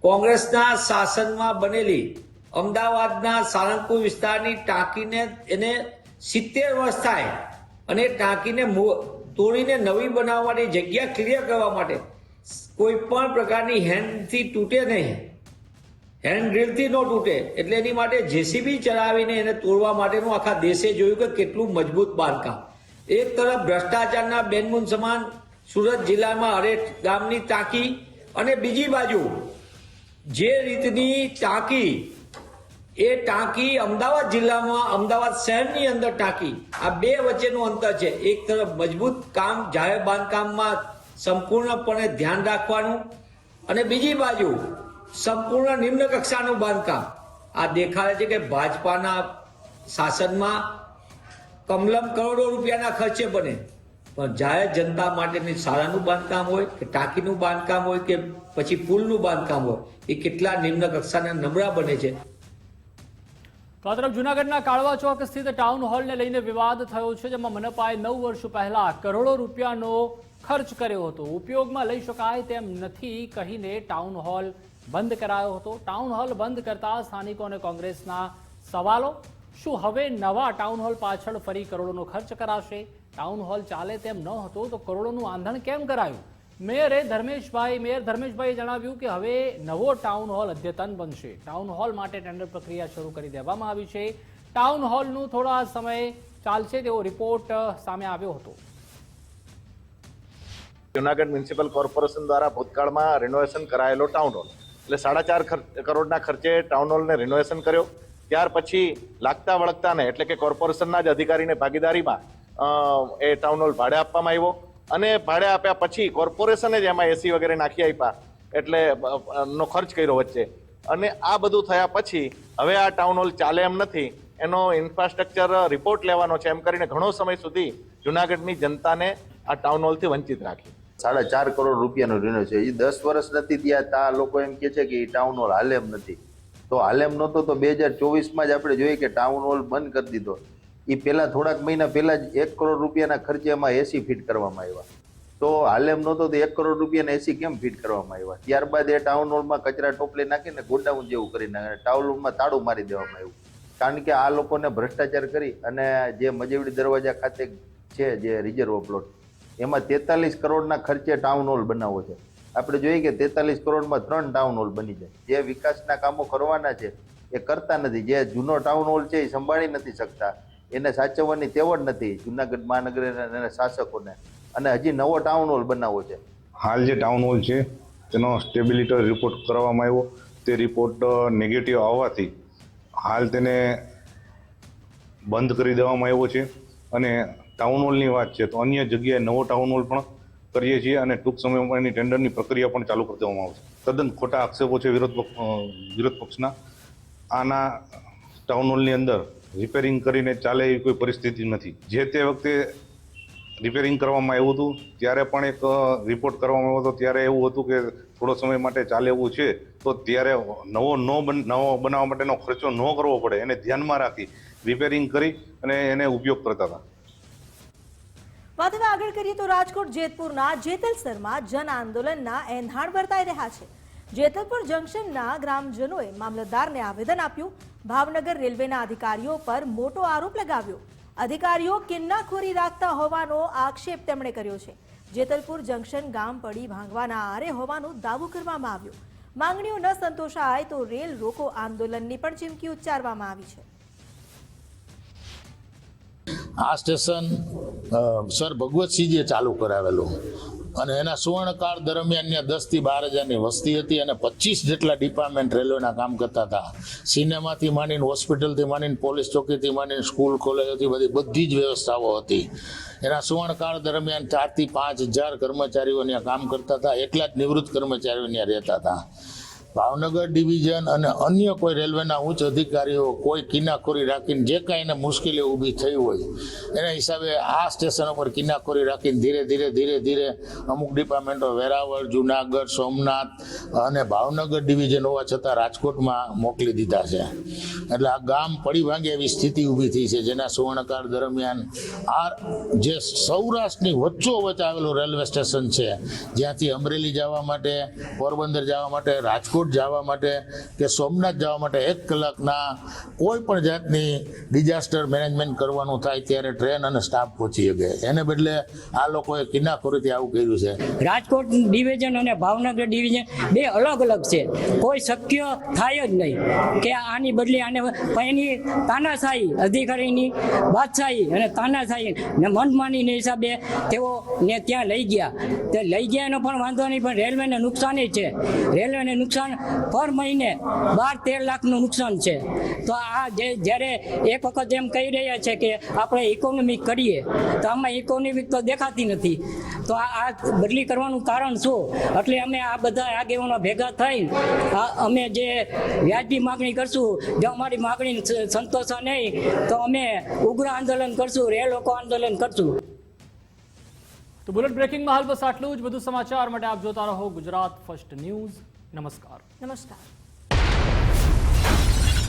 કોંગ્રેસના શાસનમાં બનેલી અમદાવાદના સારંગપુર વિસ્તારની ટાંકીને એને 70 વર્ષ થાય અને ટાંકીને તોડીને નવી બનાવવા માટે જગ્યા ક્લિયર કરવા માટે કોઈ પણ પ્રકારની હેન્ડથી તૂટે નહીં, હેન્ડ ડ્રીલથી ન તૂટે એટલે એની માટે જેસીબી ચલાવીને એને તોડવા માટેનું આખા દેશે જોયું કે કેટલું મજબૂત બાંધકામ. એક તરફ ભ્રષ્ટાચારના બેનમૂન સમાન સુરત જિલ્લામાં આરેઠ ગામની ટાંકી અને બીજી બાજુ જે રીતની ટાંકી એ ટાંકી અમદાવાદ જિલ્લામાં અમદાવાદ શહેરની અંદર ટાંકી, આ બે વચ્ચેનું અંતર છે. એક તરફ મજબૂત કામ જાહેર બાંધકામમાં સંપૂર્ણપણે ધ્યાન રાખવાનું અને બીજી બાજુ સંપૂર્ણ નિમ્ન કક્ષાનું બાંધકામ. આ દેખાડે છે કે ભાજપાના શાસનમાં કમલમ કરોડો રૂપિયાના ખર્ચે બને પણ જાહેર જનતા માટેની શાળાનું બાંધકામ હોય કે ટાંકીનું બાંધકામ હોય કે પછી પુલનું બાંધકામ હોય એ કેટલા નિમ્ન કક્ષાના નબળા બને છે. તો આ તરફ જૂનાગઢના કાળવા ચોક સ્થિત ટાઉન હોલને લઈને વિવાદ થયો છે, જેમાં મનપાએ 9 વર્ષ પહેલા કરોડો રૂપિયાનો ખર્ચ કર્યો હતો. ઉપયોગમાં લઈ શકાય તેમ નથી કહીને ટાઉન હોલ બંધ કરાયો હતો. ટાઉન હોલ બંધ કરતા સ્થાનિકો અને કોંગ્રેસના સવાલો. શું હવે નવા ટાઉન હોલ પાછળ ફરી કરોડોનો ખર્ચ કરાશે? ટાઉન હોલ ચાલે તેમ ન હતો તો કરોડોનું આંધણ કેમ કરાયું? મેયર ધર્મેશભાઈએ જણાવ્યું કે હવે નવો ટાઉન હોલ અદ્યતન બનશે. ટાઉન હોલ માટે ટેન્ડર પ્રક્રિયા શરૂ કરી દેવામાં આવી છે. ટાઉન હોલનું થોડા સમય ચાલશે તેવો રિપોર્ટ સામે આવ્યો હતો. જૂનાગઢ મ્યુનિસિપલ કોર્પોરેશન દ્વારા ભૂતકાળમાં રિનોવેશન કરાયેલો ટાઉન હોલ એટલે 4.5 કરોડના ખર્ચે ટાઉન હોલને રિનોવેશન કર્યો. ત્યાર પછી લાગતા વળગતાને એટલે કે કોર્પોરેશનના જ અધિકારીને ભાગીદારીમાં એ ટાઉન હોલ ભાડે આપવામાં આવ્યો અને ભાડે આપ્યા પછી કોર્પોરેશને જ એમાં એસી વગેરે નાખી આપ્યા એટલે નો ખર્ચ કર્યો વચ્ચે. અને આ બધું થયા પછી હવે આ ટાઉન હોલ ચાલે એમ નથી, એનો ઇન્ફ્રાસ્ટ્રક્ચર રિપોર્ટ લેવાનો છે એમ કરીને ઘણો સમય સુધી જૂનાગઢની જનતાને આ ટાઉન હોલથી વંચિત રાખી. 4.5 કરોડ રૂપિયાનું રિનોવેશન એ 10 વર્ષ નથી ત્યાં આ લોકો એમ કે છે કે ટાઉન હોલ હાલે એમ નથી. તો હાલે એમ નહોતો તો 2024માં જ આપણે જોઈએ કે ટાઉન હોલ બંધ કરી દીધો. એ પહેલા થોડાક મહિના પહેલા જ 1 કરોડ રૂપિયાના ખર્ચે એમાં એસી ફિટ કરવામાં આવ્યા. તો હાલે એમ નહોતો તો 1 કરોડ રૂપિયાના એસી કેમ ફિટ કરવામાં આવ્યા? ત્યારબાદ એ ટાઉન હોલમાં કચરા ટોપલી નાખીને ગોડાઉન જેવું કરી નાખે, ટાઉન હોલમાં તાળું મારી દેવામાં આવ્યું. કારણ કે આ લોકોને ભ્રષ્ટાચાર કરી અને જે મજેવડી દરવાજા ખાતે છે જે રિઝર્વ પ્લોટ એમાં 43 કરોડના ખર્ચે ટાઉન હોલ બનાવવો છે. આપણે જોઈએ કે 43 કરોડમાં 3 ટાઉન હોલ બની જાય. જે વિકાસના કામો કરવાના છે એ કરતા નથી. જે જૂનો ટાઉન હોલ છે એ સંભાળી નથી શકતા, એને સાચવવાની તેવડ નથી જૂનાગઢ મહાનગરના શાસકોને, અને હજી નવો ટાઉન હોલ બનાવવો છે. હાલ જે ટાઉન હોલ છે તેનો સ્ટેબિલિટી રિપોર્ટ કરવામાં આવ્યો, તે રિપોર્ટ નેગેટિવ આવવાથી હાલ તેને બંધ કરી દેવામાં આવ્યો છે. અને ટાઉન હોલની વાત છે તો અન્ય જગ્યાએ નવો ટાઉન હોલ પણ કરીએ છીએ અને ટૂંક સમયમાં એની ટેન્ડરની પ્રક્રિયા પણ ચાલુ કરી દેવામાં આવશે. તદ્દન ખોટા આક્ષેપો છે વિરોધ પક્ષના. આના ટાઉન હોલની અંદર રિપેરિંગ કરીને ચાલે એવી કોઈ પરિસ્થિતિ નથી. જે તે વખતે રિપેરિંગ કરવામાં આવ્યું હતું ત્યારે પણ એક રિપોર્ટ કરવામાં આવ્યો હતો, ત્યારે એવું હતું કે થોડો સમય માટે ચાલે એવું છે તો ત્યારે નવો બનાવવા માટેનો ખર્ચો ન કરવો પડે એને ધ્યાનમાં રાખી રિપેરિંગ કરી અને એને ઉપયોગ કરતા હતા. વાત હવે આગળ કરીએ તો રાજકોટ જેતપુરના જેતલસરમાં જન આંદોલનના એંધાણ વર્તાઈ રહ્યા છે. જેતલપુર જંકશનના ગ્રામજનોએ મામલતદારને આવેદન આપ્યું. ભાવનગર રેલવેના અધિકારીઓ પર મોટો આરોપ લગાવ્યો. અધિકારીઓ કિન્નાખોરી રાખતા હોવાનો આક્ષેપ તેમણે કર્યો છે. જેતલપુર જંકશન ગામ પડી ભાંગવાના આરે હોવાનો દાવો કરવામાં આવ્યો. માંગણીઓ ન સંતોષાય તો રેલ રોકો આંદોલનની પણ ચીમકી ઉચ્ચારવામાં આવી છે. આ સ્ટેશન સર ભગવતસિંહજીએ ચાલુ કરાવેલું અને એના સુવર્ણકાળ દરમિયાન 10 થી 12,000ની વસ્તી હતી અને 25 જેટલા ડિપાર્ટમેન્ટ રેલવેના કામ કરતા હતા. સિનેમાથી માંડીને હોસ્પિટલથી માંડીને પોલીસ ચોકીથી માંડીને સ્કૂલ કોલેજોથી બધી જ વ્યવસ્થાઓ હતી. એના સુવર્ણકાળ દરમિયાન 4 થી 5,000 કર્મચારીઓ ત્યાં કામ કરતા હતા. એટલા જ નિવૃત્ત કર્મચારીઓ ત્યાં રહેતા હતા. ભાવનગર ડિવિઝન અને અન્ય કોઈ રેલવેના ઉચ્ચ અધિકારીઓ કોઈ કિન્નાખોરી રાખીને જે કાંઈ એને મુશ્કેલી ઊભી થઈ હોય એના હિસાબે આ સ્ટેશન ઉપર કિન્નાખોરી રાખીને ધીરે ધીરે અમુક ડિપાર્ટમેન્ટો વેરાવળ, જુનાગઢ, સોમનાથ અને ભાવનગર ડિવિઝન હોવા છતાં રાજકોટમાં મોકલી દીધા છે. એટલે આ ગામ પડી ભાંગે એવી સ્થિતિ ઊભી થઈ છે, જેના સુવર્ણકાળ દરમિયાન આ જે સૌરાષ્ટ્રની વચ્ચોવચ્ચ આવેલું રેલવે સ્ટેશન છે, જ્યાંથી અમરેલી જવા માટે, પોરબંદર જવા માટે, રાજકોટ જવા માટે કે સોમનાથ જવા માટે 1 કલાકના કોઈ પણ જાતની ડિઝાસ્ટર મેનેજમેન્ટ કરવાનું થાય ત્યારે ટ્રેન અને સ્ટાફ પહોંચી શકે. એને બદલે આ લોકોએ કિન્નાખોરીથી આવું કર્યું છે. રાજકોટ ડિવિઝન અને ભાવનગર ડિવિઝન બે અલગ અલગ છે. કોઈ શક્ય થાય જ નહીં કે આની બદલે આને એની તાનાશાહી, અધિકારીની બાદશાહી અને તાનાશાહી ને મનમાનીને હિસાબે તેઓને ત્યાં લઈ ગયા. તે લઈ ગયા એનો પણ વાંધો નહીં, પણ રેલવેને નુકસાન જ છે. રેલવેને નુકસાન પર મહિને 12-13 લાખનું નુકસાન છે. તો આ જ્યારે એક વખત એમ કહી રહ્યા છે કે આપણે ઇકોનોમિક કરીએ તો આમાં ઇકોનોમિક તો દેખાતી નથી. તો આ બદલી કરવાનું કારણ શું? એટલે અમે આ બધા આગેવાનો ભેગા થઈને અમે જે વ્યાજબી માગણી કરશું, જો અમારી માગણી સંતોષા નહીં તો અમે ઉગ્ર આંદોલન કરશું, રેલ રોકો આંદોલન કરશું. તો બુલેટ બ્રેકિંગમાં હાલ બસ આટલું જ. વધુ સમાચાર માટે આપ જોતા રહો ગુજરાત ફર્સ્ટ ન્યૂઝ. નમસ્કાર.